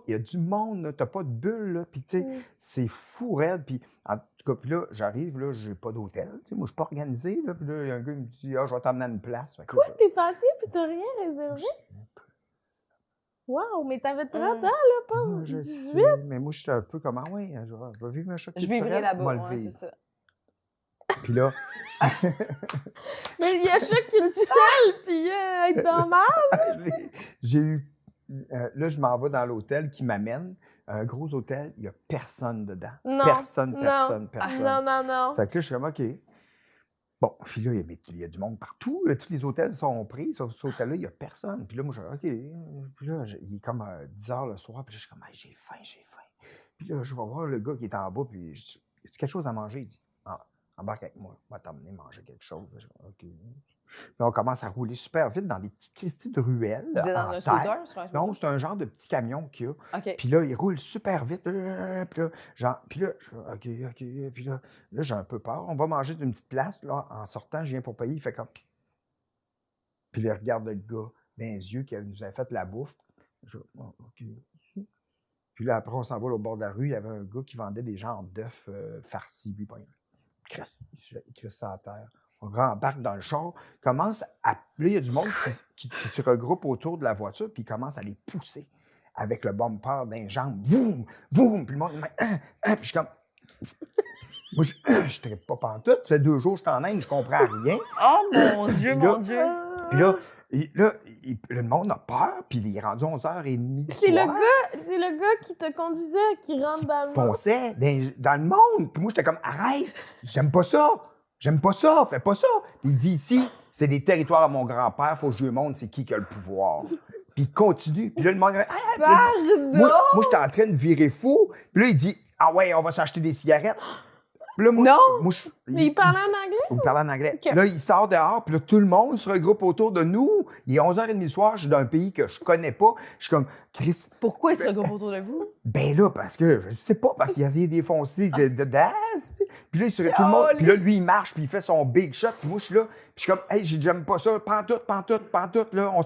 Il y a du monde, là. T'as pas de bulle, là. Puis, tu sais, c'est fou raide. Puis, en tout cas, puis là, j'arrive, là, j'ai pas d'hôtel. Tu sais, moi, je suis pas organisé, là. Puis là, il y a un gars qui me dit, ah, je vais t'emmener à une place. Fait que Quoi? là, T'es passé puis t'as rien réservé? Wow, mais t'avais 30 ans, là, pas moi, je 18? sais, mais moi, je suis un peu comme, ah ouais, je vais vivre un choc Je vivrais culturel, là-bas, moi, le ouais, c'est vivre. ça. Puis là, Mais il y a choc culturel, puis être dans le mal. j'ai eu. Là, je m'en vais dans l'hôtel qui m'amène. Un gros hôtel, il n'y a personne dedans. Non, Personne. non. Non. Fait que là, je suis comme, OK. Bon, puis là, il y a du monde partout. Là, tous les hôtels sont pris. Sauf cet hôtel-là, il n'y a personne. Puis là, moi, je dis, OK. Puis là, il est comme 10 h le soir. Puis là, je suis comme, hey, j'ai faim. Puis là, je vais voir le gars qui est en bas. Puis je dis, y a-tu quelque chose à manger? Il dit, ah, embarque avec moi. On va t'emmener manger quelque chose. Je dis, OK. Puis là, on commence à rouler super vite dans des petites Christie de ruelles. Vous êtes dans en un terre. scooter? Sur un scooter? Non, c'est un genre de petit camion qu'il y a. OK. Puis là, il roule super vite. Puis là, OK. Puis là, j'ai un peu peur. On va manger d'une petite place. Là, en sortant, je viens pour payer. Il fait comme. Puis là, il regarde le gars dans les yeux qui nous avait fait la bouffe. Je, oh, OK. Puis là, après, on s'en va au bord de la rue. Il y avait un gars qui vendait des genres d'œufs farcis. Lui, il crisse ça à terre. On rembarque dans le char, commence à. Là, il y a du monde qui se regroupe autour de la voiture, puis il commence à les pousser avec le bumper d'un jambes. Boum! Boum! Puis le monde. Puis je suis comme. Moi, je ne trippe pas pantoute. Ça fait 2 jours que je suis en Inde, je comprends rien. Oh mon Dieu, Puis là- mon Dieu! Puis là, le monde a peur, puis il est rendu 11h30. C'est le gars qui te conduisait, qui rentre dans le monde. Fonçait dans le monde. Puis moi, j'étais comme, arrête, j'aime pas ça, fais pas ça. Puis il dit ici, c'est des territoires à mon grand-père, faut que je lui montre c'est qui a le pouvoir. Puis il continue. Puis là, le monde, Pardon! moi j'étais en train de virer fou. Puis là, il dit, ah ouais, on va s'acheter des cigarettes. Là, moi, Non! moi, Mais il parlait en anglais? il parlait en anglais. Ok. Là, il sort dehors, puis là, tout le monde se regroupe autour de nous. Il est 11h30 le soir, je suis dans un pays que je connais pas. Je suis comme, Chris, Pourquoi ils se regroupent autour de vous? ben là, parce que, je sais pas, parce qu'il a essayé de défoncer de dance. Puis là, tout le monde, Caliste. puis là, lui, il marche, puis il fait son big shot, puis moi, je suis là, puis je suis comme, hey, j'aime pas ça, prends tout, là, on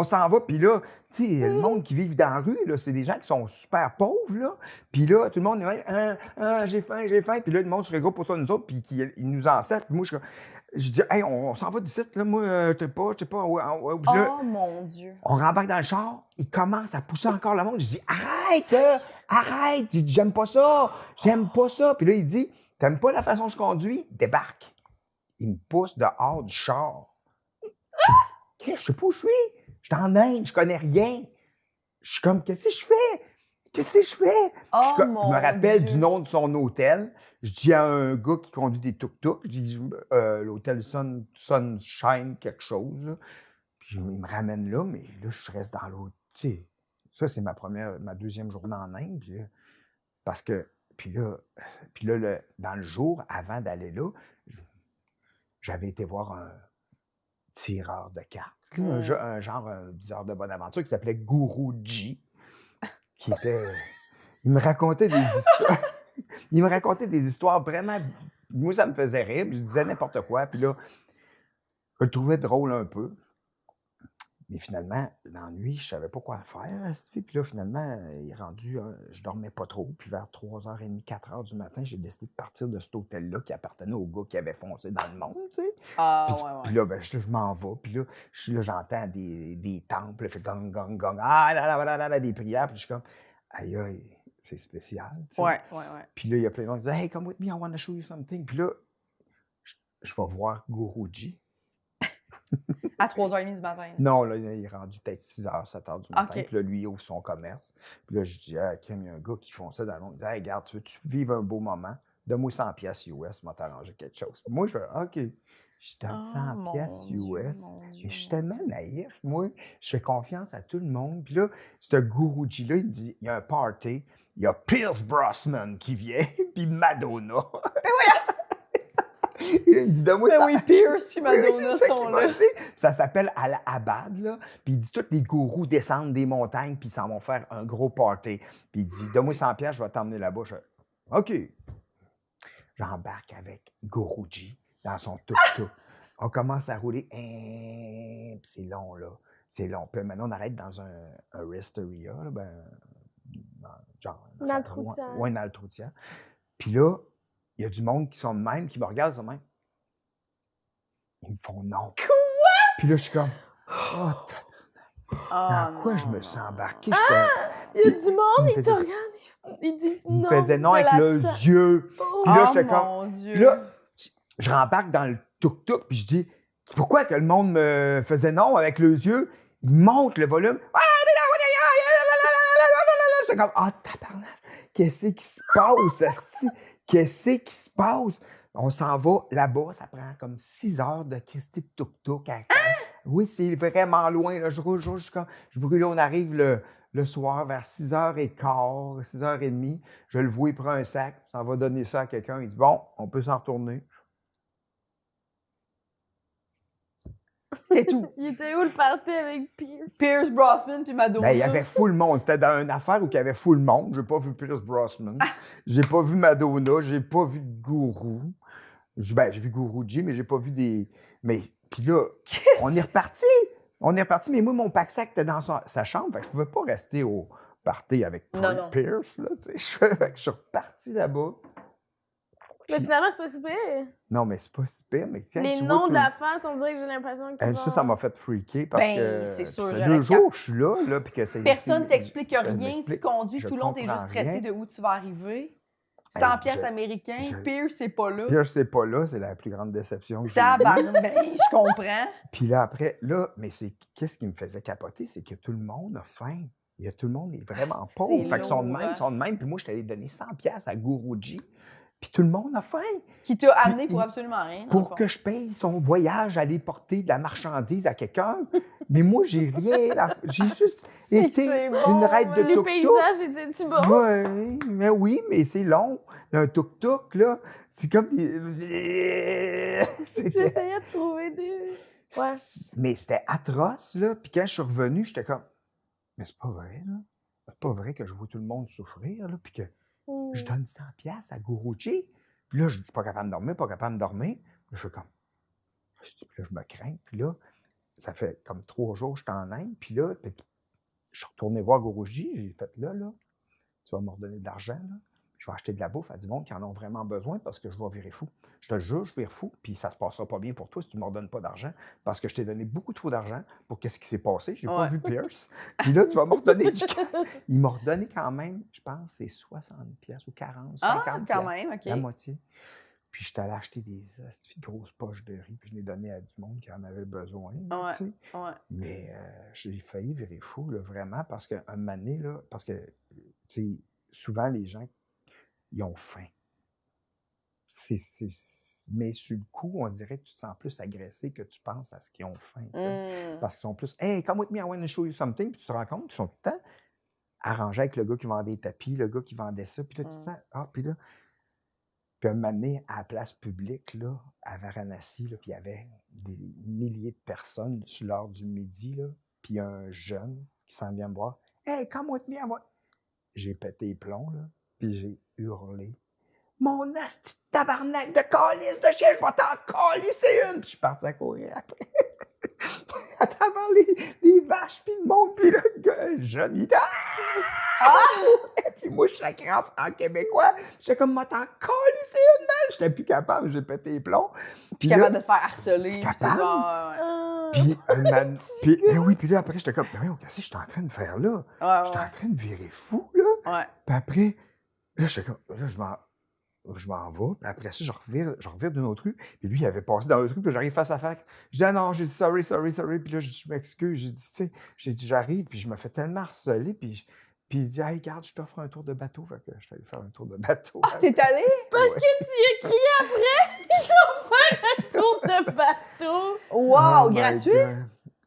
s'en va, puis là, tu sais, le monde qui vit dans la rue, là, c'est des gens qui sont super pauvres, là, puis là, tout le monde est, j'ai faim, puis là, le monde se regroupe autour de nous autres, puis il nous encercle, puis moi, je dis, hey, on s'en va d'ici, là, moi, je sais pas, ouais, puis là, Oh mon Dieu! on rembarque dans le char, il commence à pousser encore le monde. Je dis, arrête! Il dit, j'aime pas ça! Puis là, il dit, t'aimes pas la façon dont je conduis? Débarque. Il me pousse dehors du char. Je sais pas où je suis. Je suis en Inde, je connais rien. Je suis comme, qu'est-ce que je fais? Oh Je mon me rappelle Dieu. du nom de son hôtel. Je dis à un gars qui conduit des tuk-tuk, je dis, l'hôtel Sunshine quelque chose, là. Puis il me ramène là, mais là, je reste dans l'autre. Tu sais, ça, c'est ma deuxième journée en Inde. Puis, parce que, puis là, dans le jour, avant d'aller là, j'avais été voir un tireur de cartes, là, un genre un bizarre de bonne aventure qui s'appelait Guruji, qui était... Il me racontait des histoires. Il me racontait des histoires vraiment... Moi, ça me faisait rire, puis je disais n'importe quoi, puis là, je le trouvais drôle un peu. Mais finalement, l'ennui, je savais pas quoi faire. Puis là, finalement, il est rendu, je dormais pas trop. Puis vers 3h30, 4h du matin, j'ai décidé de partir de cet hôtel-là qui appartenait au gars qui avait foncé dans le monde, tu sais. Ah, Puis, ouais. puis là, ben, je m'en vais. Puis là, j'entends des temples, là, fait gong, gong, gong, ah, là, des prières. Puis je suis comme, aïe, c'est spécial, tu sais. Ouais. Puis là, il y a plein de gens qui disaient, hey, come with me, I want to show you something. Puis là, je vais voir Guruji. À 3h30 du matin. là. Non, là, il est rendu peut-être 6h, 7h du matin. OK. Puis là, lui, il ouvre son commerce. Puis là, je dis, il y a un gars qui font ça dans le monde. Il dit, hey, regarde, tu veux-tu vivre un beau moment? Donne-moi 100 pièces US, moi t'arranger quelque chose. Puis moi, je fais, OK. Je donne 100 pièces US. Mais je suis tellement naïf, moi. Je fais confiance à tout le monde. Puis là, ce Guruji-là, il me dit, il y a un party. Il y a Pierce Brosnan qui vient, puis Madonna. Il me dit, donne-moi Ben 100 oui, Pierce puis oui, Madonna c'est ça sont qu'il là. m'a dit. Puis ça s'appelle Al-Abad, là. Puis il dit, tous les gourous descendent des montagnes, puis ils s'en vont faire un gros party. Puis il dit, donne-moi 100 pièces, je vais t'emmener là-bas. Je fais, OK. J'embarque avec Guruji dans son tuk-tuk. On commence à rouler. Puis c'est long, là. C'est long. Puis maintenant, on arrête dans un rest area, là, Dans le trou-de-tière. Ouais, dans le trou-de-tière. Puis là, il y a du monde qui sont de même, qui me regardent de même. Ils me font non. Quoi? Puis là, je suis comme, dans quoi je me suis embarqué? Il y a du monde, me ils te faisait- regardent, ils disent Il non. me faisait non de avec la leurs tête. yeux. Oh. Puis là, Oh j'étais comme. mon Dieu. Puis là, je rembarque dans le tuk-tuk, puis je dis, pourquoi que le monde me faisait non avec leurs yeux? Il monte le volume. J'étais comme, tabarnak, qu'est-ce qui se passe, asti? Qu'est-ce qui se passe? On s'en va là-bas, ça prend comme 6 heures de Christy de tuk-tuk. Oui, c'est vraiment loin. Là. Je roule, je brûle, on arrive le soir vers 6h15, 6h30. Je le vois, il prend un sac, ça va donner ça à quelqu'un. Il dit, bon, on peut s'en retourner. C'était tout. Il était où le party avec Pierce? Pierce Brosnan puis Madonna. Ben, il y avait full monde. C'était dans une affaire où il y avait full monde. J'ai pas vu Pierce Brosnan. J'ai pas vu Madonna. J'ai pas vu de gourou. J'ai vu Guruji, mais j'ai pas vu des... Mais, puis là, on est reparti. Mais moi, mon pack-sac était dans sa chambre. Fait que je pouvais pas rester au party avec Non. Pierce, là, tu sais. Fait que je suis reparti là-bas. Mais finalement, c'est pas si pire. Non, mais c'est pas si pire. Mais tiens, Les tu vois, noms tout- de la face, on dirait que j'ai l'impression que Ça m'a fait freaker parce Ben, que c'est sûr, ça fait j'aurais 2 jours que je suis là, puis que c'est... Personne c'est- t'explique rien, m'explique. tu conduis Je tout le long, t'es comprends juste stressé rien. de où tu vas arriver. Hey, 100 pièces je- américains, je- Pierce, c'est pas là. Pierce, c'est pas là, c'est la plus grande déception que j'ai eue. Tabarnak, ben, je comprends. Puis là, après, mais qu'est-ce qui me faisait capoter, c'est que tout le monde a faim. Tout le monde est vraiment c'est pauvre. Fait qu'ils sont de lourd, même, hein. ils sont de même. Puis moi, je t'allais donner 100 pièces à Guruji. Puis tout le monde a faim. Qui t'a amené Puis, pour absolument rien. dans le Pour fond. que je paye son voyage, aller porter de la marchandise à quelqu'un. Mais moi, j'ai rien. J'ai juste C'est que été c'est une bon, raide de man. Les tuk-tuk. paysages étaient-tu bons? Ouais, mais oui, mais c'est long. Un tuk-tuk, là, c'est comme des... C'était- J'essayais de trouver des... Ouais. Mais c'était atroce, là. Puis quand je suis revenu, j'étais comme, mais c'est pas vrai, là. C'est pas vrai que je vois tout le monde souffrir, là, puis que je donne 100 pièces à Guruji. Puis là, je suis pas capable de dormir, pas capable de dormir. Puis là, je fais comme, puis là, je me crains. Puis là, ça fait comme 3 jours que je suis en Inde. Puis là, je suis retourné voir Guruji. J'ai fait, là, tu vas me redonner de l'argent, là. Je vais acheter de la bouffe à du monde qui en ont vraiment besoin parce que je vais virer fou. Je te le jure, je vire fou, puis ça se passera pas bien pour toi si tu ne me redonnes pas d'argent parce que je t'ai donné beaucoup trop d'argent pour qu'est-ce qui s'est passé. J'ai pas Ouais. vu Pierce. Puis là, tu vas me redonner du... Il m'a redonné quand même, je pense, c'est 60 pièces ou 40, 50 Ah, quand pièces, même, OK. la moitié. Puis je suis allé acheter des grosses poches de riz, puis je l'ai donné à du monde qui en avait besoin. Ouais. Tu sais. Ouais. Mais j'ai failli virer fou, là, vraiment, parce qu'un moment donné, là, parce que, tu sais, souvent, les gens, ils ont faim. Mais sur le coup, on dirait que tu te sens plus agressé que tu penses à ce qu'ils ont faim. Tu sais. Mm. Parce qu'ils sont plus, hey, come with me, I want to show you something. Puis tu te rends compte qu'ils sont tout le temps arrangés avec le gars qui vendait des tapis, le gars qui vendait ça. Puis là, tu te sens, puis là. Puis un moment donné, à la place publique, là, à Varanasi, là, puis il y avait des milliers de personnes sur l'heure du midi, là, puis il y a un jeune qui s'en vient me voir. Hey, come with me, I want... J'ai pété les plombs, là, puis j'ai hurlé. Mon asti de tabarnak de calice de chien, je vais t'en calisser une! Puis je suis parti à courir après. À travers les vaches, puis le monde, puis le gars, le jeune, il était... Puis moi, je suis crampe en québécois. J'étais comme, moi, t'en calisser une, man! J'étais plus capable, j'ai pété les plombs. Puis là, capable de te faire harceler. capable. Puis tu vas- Puis, ben oui, puis là, après, j'étais comme, ben oui, qu'est-ce que je suis en train de faire là? Ouais, J'étais ouais. en train de virer fou, là. Ouais. Puis après, là, j'étais comme, là, je m'en vais. Puis après ça, je revire d'une autre rue. Puis lui, il avait passé dans l'autre rue, puis j'arrive face à face. Je dis, ah non, j'ai dit, sorry. Puis là, je m'excuse. J'ai dit, tu sais, j'arrive, puis je me fais tellement harceler. Puis il dit, hey, regarde, je t'offre un tour de bateau. Fait que je suis allé faire un tour de bateau. Ah, t'es allé? Parce Ouais. que tu y as crié après, ils t'ont fait un tour de bateau. Wow, Oh my gratuit?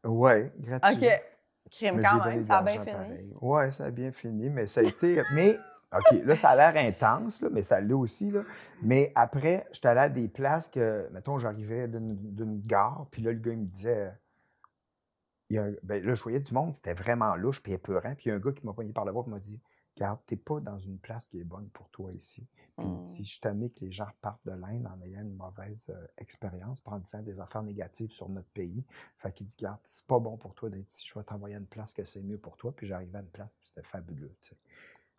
God. Ouais, gratuit. OK. Crime Mais quand j'ai même, donné ça a de bien l'argent fini. pareil. Ouais, ça a bien fini, mais ça a été... Mais, OK, là, ça a l'air intense, là, mais ça l'est aussi, là. Mais après, j'étais allé à des places que, mettons, j'arrivais d'une gare, puis là, le gars, il me disait... ben là, je voyais du monde, c'était vraiment louche, puis épeurant. Puis il y a un gars qui m'a poigné par le bras et m'a dit, « Regarde, t'es pas dans une place qui est bonne pour toi ici. » Puis il dit, « Je suis tanné que les gens repartent de l'Inde en ayant une mauvaise expérience, puis en disant des affaires négatives sur notre pays. » Fait qu'il dit, « Regarde, c'est pas bon pour toi d'être ici. Je vais t'envoyer à une place que c'est mieux pour toi. » Puis j'arrivais à une place, puis c'était fabuleux, tu sais.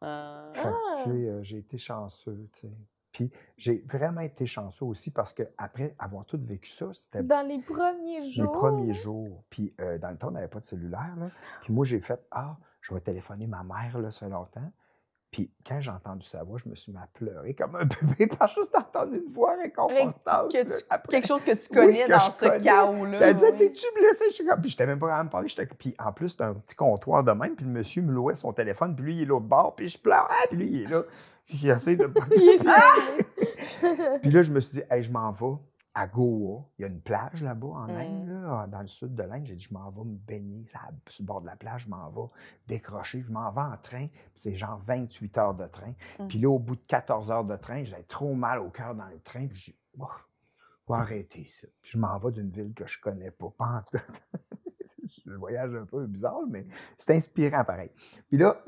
Fait que, tu sais, j'ai été chanceux, tu sais. Puis j'ai vraiment été chanceux aussi parce qu'après avoir tout vécu ça, c'était Dans les premiers jours. les premiers jours. Puis dans le temps, on n'avait pas de cellulaire, là. Puis moi, j'ai fait, je vais téléphoner ma mère, là, ça fait longtemps. Puis quand j'ai entendu sa voix, je me suis mis à pleurer comme un bébé parce que juste d'entendre une voix réconfortante. Que là, tu- après. quelque chose que tu Oui, connais que dans je ce connais. chaos-là. Puis elle disait, oui. t'es-tu blessé? Je suis comme, puis j'étais même pas capable de me parler. Puis en plus, c'était un petit comptoir de même. Puis le monsieur me louait son téléphone. Puis lui, il est l'autre bord. Puis je pleure. Puis lui, il est là. Puis il essaie de... Il est gêné. Puis là, je me suis dit, hey, je m'en vais à Goa. Il y a une plage là-bas en Mm. Inde, là, dans le sud de l'Inde. J'ai dit, je m'en vais me baigner sur le bord de la plage. Je m'en vais décrocher. Je m'en vais en train. Puis c'est genre 28 heures de train. Mm. Puis là, au bout de 14 heures de train, j'avais trop mal au cœur dans le train. Puis j'ai dit, faut arrêter ça. Puis je m'en vais d'une ville que je connais pas. Pas en tout cas. Le voyage un peu bizarre, mais c'est inspirant pareil. Puis là,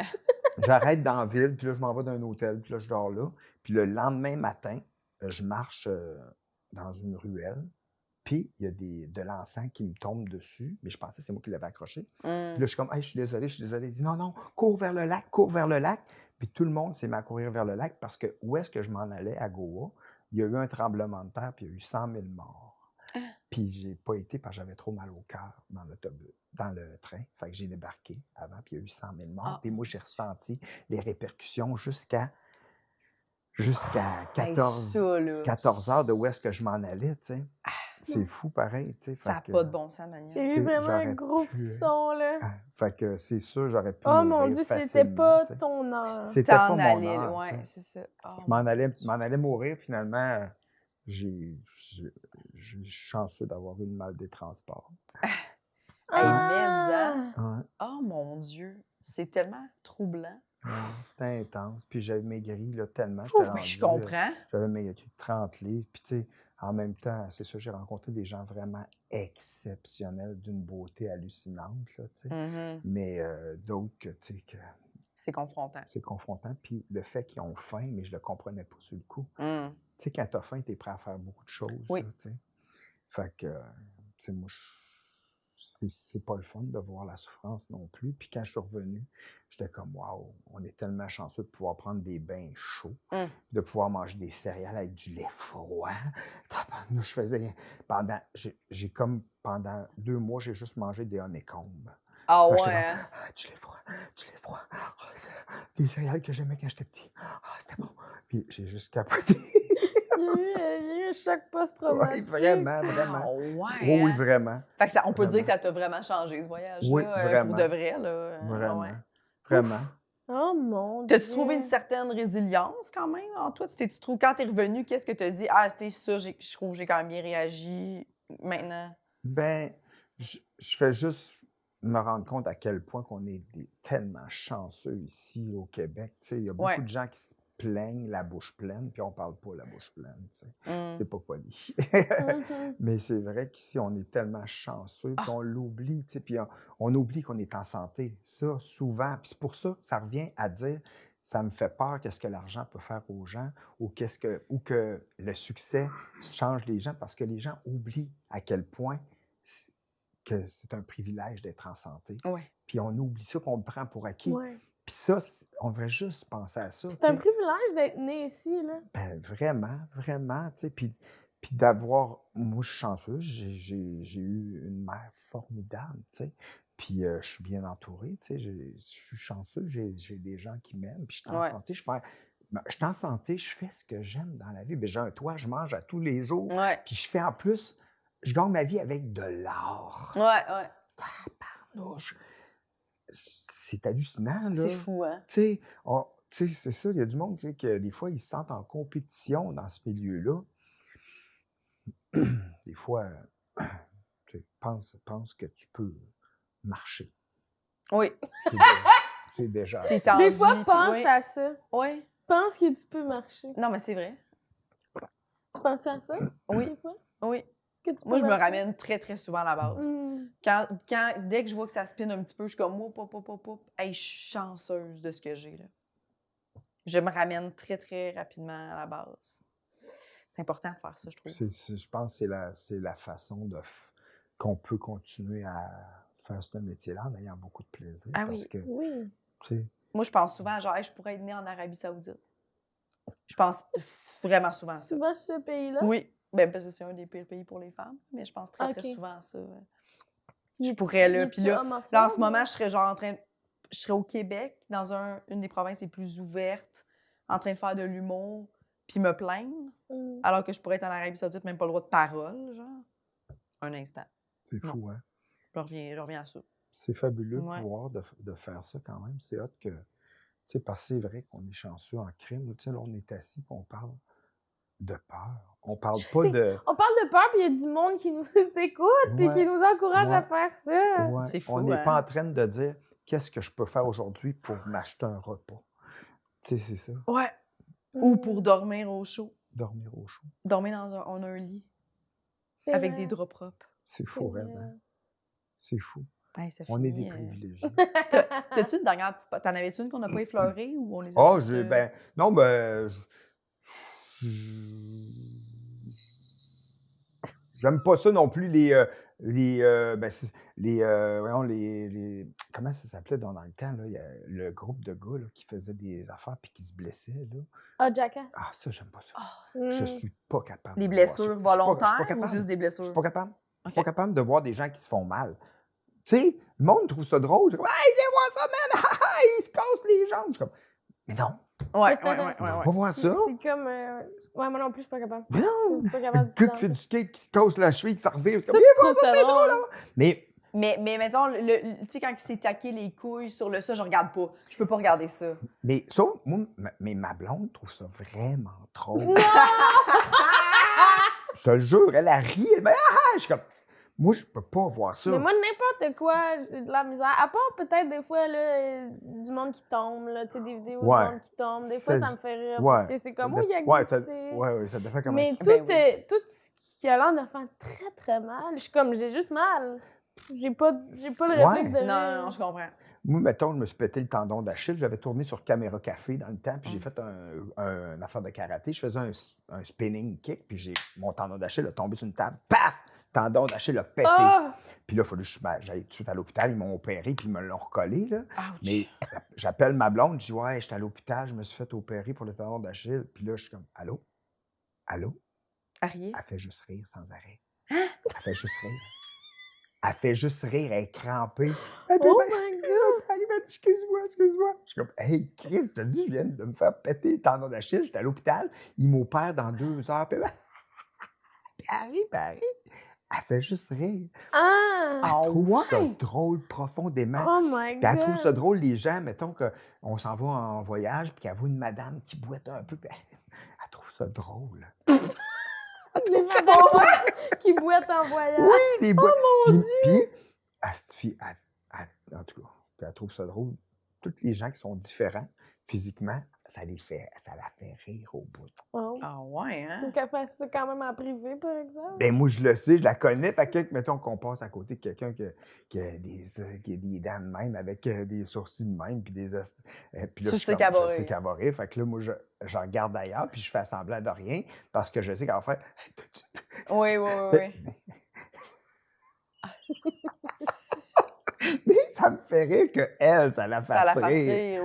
j'arrête dans la ville, puis là, je m'en vais d'un hôtel, puis là, je dors là. Puis le lendemain matin, je marche dans une ruelle, puis il y a de l'encens qui me tombe dessus, mais je pensais que c'est moi qui l'avais accroché. Puis là, je suis comme, hey, je suis désolé. Il dit, non, cours vers le lac. Puis tout le monde s'est mis à courir vers le lac parce que où est-ce que je m'en allais à Goa? Il y a eu un tremblement de terre, puis il y a eu 100 000 morts. Puis j'ai pas été parce que j'avais trop mal au cœur dans le train. Fait que j'ai débarqué avant, puis il y a eu 100 000 morts. Puis moi, j'ai ressenti les répercussions jusqu'à 14 heures de où est-ce que je m'en allais, tu sais. C'est fou pareil, tu sais. Ça n'a pas de bon sens, Daniel. J'ai T'sais, eu vraiment un j'aurais gros pu, frisson, là. Fait que c'est sûr, j'aurais pu Oh mon mourir Dieu, c'était facilement, pas tu sais. ton heure. C'était T'en pas mon allais, heure, ouais, tu sais. c'est ça. Oh, Je m'en allais mourir, finalement. Je suis chanceux d'avoir eu le mal des transports. Hey, mais-en. Ouais. Oh mon Dieu, c'est tellement troublant. Ouais, c'était intense. Puis j'avais maigri là, tellement. Ouf, J'étais mais je rendu, comprends. j'avais maigri 30 livres. Puis tu sais, en même temps, c'est ça, j'ai rencontré des gens vraiment exceptionnels, d'une beauté hallucinante, là, tu sais. Mhm. Mais d'autres que, tu sais, que C'est confrontant. c'est confrontant. Puis le fait qu'ils ont faim, mais je le comprenais pas sur le coup. Mm. Tu sais, quand t'as faim, t'es prêt à faire beaucoup de choses, Oui. là, tu sais. Fait que, tu sais, moi, c'est pas le fun de voir la souffrance non plus. Puis quand je suis revenu, j'étais comme, waouh, on est tellement chanceux de pouvoir prendre des bains chauds, Mm. de pouvoir manger des céréales avec du lait froid. Nous, je faisais, j'ai comme, pendant 2 mois, j'ai juste mangé des honeycombs. Ah Fait que j'étais ouais, comme, hein? du lait froid, du lait froid. Des céréales que j'aimais quand j'étais petit. C'était bon. Puis j'ai juste capoté. Il y a eu un choc Oui, post-traumatique. vraiment, Ah vraiment. ouais, Oui, hein? vraiment. Fait que ça, on peut dire que Vraiment. ça t'a vraiment changé, ce voyage-là, Oui, pour vraiment. de vrai, là. Vraiment. Ouais. Vraiment. Oh mon T'as-tu Dieu. trouvé une certaine résilience quand même en toi? Tu trouves, quand t'es revenu, qu'est-ce que t'as dit? Ah, tu sais, ça, je trouve que j'ai quand même bien réagi maintenant. Ben, je fais juste me rendre compte à quel point qu'on est tellement chanceux ici au Québec. Tu sais, il y a beaucoup Ouais. de gens qui se plaignent la bouche pleine, puis on parle pas la bouche pleine. Tu sais. Mm. C'est pas poli. Mhm. Mais c'est vrai qu'ici, on est tellement chanceux, puis on l'oublie, tu sais, puis on oublie qu'on est en santé. Ça, souvent. Puis c'est pour ça que ça revient à dire, ça me fait peur qu'est-ce que l'argent peut faire aux gens ou que le succès change les gens, parce que les gens oublient à quel point que c'est un privilège d'être en santé. Ouais. Puis on oublie ça, qu'on le prend pour acquis. Ouais. Puis ça, on devrait juste penser à ça. C'est tu un sais. privilège d'être né ici, là. Ben, vraiment, vraiment, tu sais, puis d'avoir, moi, je suis chanceux, j'ai eu une mère formidable, tu sais, puis je suis bien entouré, tu sais, je suis chanceux, j'ai des gens qui m'aiment, puis je suis en Ouais. santé, je suis en santé, je fais ce que j'aime dans la vie, ben, j'ai un toit, je mange à tous les jours, Ouais. puis je fais en plus, je gagne ma vie avec de l'art. Ouais. Tabarnouche! C'est hallucinant, là. C'est fou, hein? Tu sais, c'est ça, il y a du monde, tu sais, que des fois, ils se sentent en compétition dans ce milieu-là. Des fois, tu sais, pense que tu peux marcher. Oui. C'est déjà T'es assez. en Des fois, vie, pense oui. à ça. Ouais. Pense que tu peux marcher. Non, mais c'est vrai. Tu penses à ça? Oui. Des fois? Oui. Que tu peux Moi, je me marcher? ramène très, très souvent à la base. Mm. Dès que je vois que ça spinne un petit peu, je suis comme, hop. Hey, je suis chanceuse de ce que j'ai, là. Je me ramène très, très rapidement à la base. C'est important de faire ça, je trouve. Je pense que c'est la façon qu'on peut continuer à faire ce métier-là en ayant beaucoup de plaisir. Ah parce oui. que, Oui. tu sais, Moi, je pense souvent, genre, hey, je pourrais être née en Arabie Saoudite. Je pense vraiment souvent à ça. Souvent, ce pays-là. Oui. Ben, parce que c'est un des pires pays pour les femmes, mais je pense très, très Ok. souvent à ça. Il Je est- pourrais, là. il Puis est-tu là, homophobe? là, en ce moment, je serais genre en train. Je serais au Québec, dans une des provinces les plus ouvertes, en train de faire de l'humour, puis me plaindre, Mm. alors que je pourrais être en Arabie Saoudite, même pas le droit de parole, genre. Un instant. c'est Non. fou, hein? Je reviens à ça. C'est fabuleux Ouais. de pouvoir de faire ça quand même. C'est hot que, tu sais, parce que c'est vrai qu'on est chanceux en crime. Tu sais, là, on est assis et on parle de peur. On parle Je pas sais. de... On parle de peur, puis il y a du monde qui nous écoute, puis Ouais. qui nous encourage à Ouais. faire ça. Ouais, C'est fou, on n'est hein? pas en train de dire qu'est-ce que je peux faire aujourd'hui pour m'acheter un repas. Tu sais, c'est ça. Ouais. Mm. Ou pour dormir au chaud. Dormir au chaud. Dormir on a un lit, C'est avec vrai. des draps propres. C'est fou, C'est raide, vrai. hein? C'est fou. Hey, ça On est finit, des privilégiés. T'as-tu une dernière petite... T'en avais-tu une qu'on n'a pas effleurée ou on les a Ah, toutes, ben, non, ben, j'aime pas ça non plus, voyons, comment ça s'appelait dans le temps, là? Il y a le groupe de gars là, qui faisaient des affaires puis qui se blessaient, là. Ah, Jackass. Ah, ça, j'aime pas ça. Mm. Je suis pas capable. Les de voir ça. blessures Je suis pas volontaires ou capable. juste des Je blessures? suis pas capable. Je suis Ok. pas capable de voir des gens qui se font mal. Tu sais, le monde trouve ça drôle. C'est comme, hey, viens voir ça, man! Ils se cassent les jambes. Je suis comme, mais non, Ouais. on va voir C'est ça. c'est comme... Ouais, moi non plus, je suis pas capable. Mais non! Je suis pas Un capable gars de qui fait du skate, qui se casse la cheville, qui s'en revient. Toi, tu trouves ça drôle? Mais Mais mettons, tu sais, quand il s'est taqué les couilles sur le ça, je regarde pas. Je peux pas regarder ça. ça, moi, mais ma blonde trouve ça vraiment drôle. Non! Je te le jure, elle a ri. Elle me dit, ah! Je suis comme, Moi, je peux pas voir ça. Mais moi, n'importe quoi, j'ai de la misère. À part peut-être des fois, là, du monde qui tombe, là, tu sais, des vidéos Ouais. du monde qui tombe. Des fois, C'est- ça me fait rire ouais. parce que c'est comme, Ça oh, il y a dé- ouais, glissé. ouais, ça dépend comment. Mais Ben tout ce qui a l'air de faire très, très mal, je suis comme, j'ai juste mal. J'ai pas le Ouais. réflexe de Non, rire. je comprends. Moi, mettons, je me suis pété le tendon d'Achille. J'avais tourné sur Caméra Café dans le temps, puis j'ai fait une affaire de karaté. Je faisais un spinning kick, puis mon tendon d'Achille a tombé sur une table. Paf! Le tendon d'Achille a pété. Ah! Puis là, il fallait que j'aille tout de suite à l'hôpital. Ils m'ont opéré, puis ils me l'ont recollé. Là. Ouch. Mais j'appelle ma blonde, je dis ouais, j'étais à l'hôpital, je me suis fait opérer pour le tendon d'Achille. Puis là, je suis comme allô? Allô? Arié? Elle fait juste rire sans arrêt. Elle fait juste rire. Elle fait juste rire, elle est crampée. Elle dit, Oh ben, my God! elle m'a dit, excuse-moi. Je suis comme, hey, Chris, je te dis, je viens de me faire péter le tendon d'Achille, j'étais à l'hôpital, ils m'opèrent dans 2 heures. Puis Paris. Elle fait juste rire. Ah! Ah, Elle trouve ça ouais? drôle profondément. Oh my Puis elle trouve ça God! drôle, les gens, mettons qu'on s'en va en voyage, puis qu'elle voit une madame qui boite un peu, puis elle trouve ça drôle. Des madames qui boitent en voyage. Oui, des boîtes. mon Puis- Dieu! Puis, elle se fie, en tout cas, elle trouve ça drôle. Tous les gens qui sont différents physiquement, ça la fait rire au bout. Oh. Ah ouais, hein? Faut qu'elle fasse ça quand même en privé, par exemple. Ben moi, je le sais, je la connais. Fait que, mettons qu'on passe à côté de quelqu'un qui a des dents de même, avec des sourcils de même, puis des... puis là, Tu je suis sais comme, qu'elle va je sais rire. qu'elle va rire. Fait que là, moi, je regarde d'ailleurs, puis je fais semblant de rien, parce que je sais qu'elle va faire... Oui, oui, oui. Mais ça me fait rire qu'elle, ça la fasse Ça la fasse rire. rire,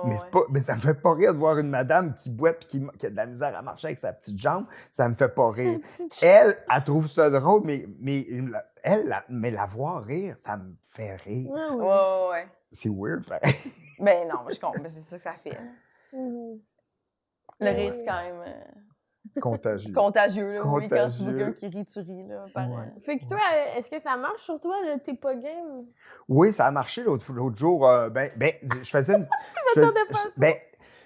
Ouais. Mais ça me fait pas rire de voir une madame qui boite et qui a de la misère à marcher avec sa petite jambe. Ça me fait pas rire. Elle trouve ça drôle, mais la voir rire, ça me fait rire. Ah oui. Ouais. C'est weird, pareil. Ben non, je comprends. Ben, c'est ça que ça fait. Mhm. Le rire, c'est quand même Contagieux. contagieux, là. Oui, quand tu vois Contagieux. quelqu'un qui rit, tu ris, là. Ouais. Fait que toi, est-ce que ça marche sur toi, le t'es pas game? Oui, ça a marché l'autre jour. Je faisais une. m'attendais pas à ça.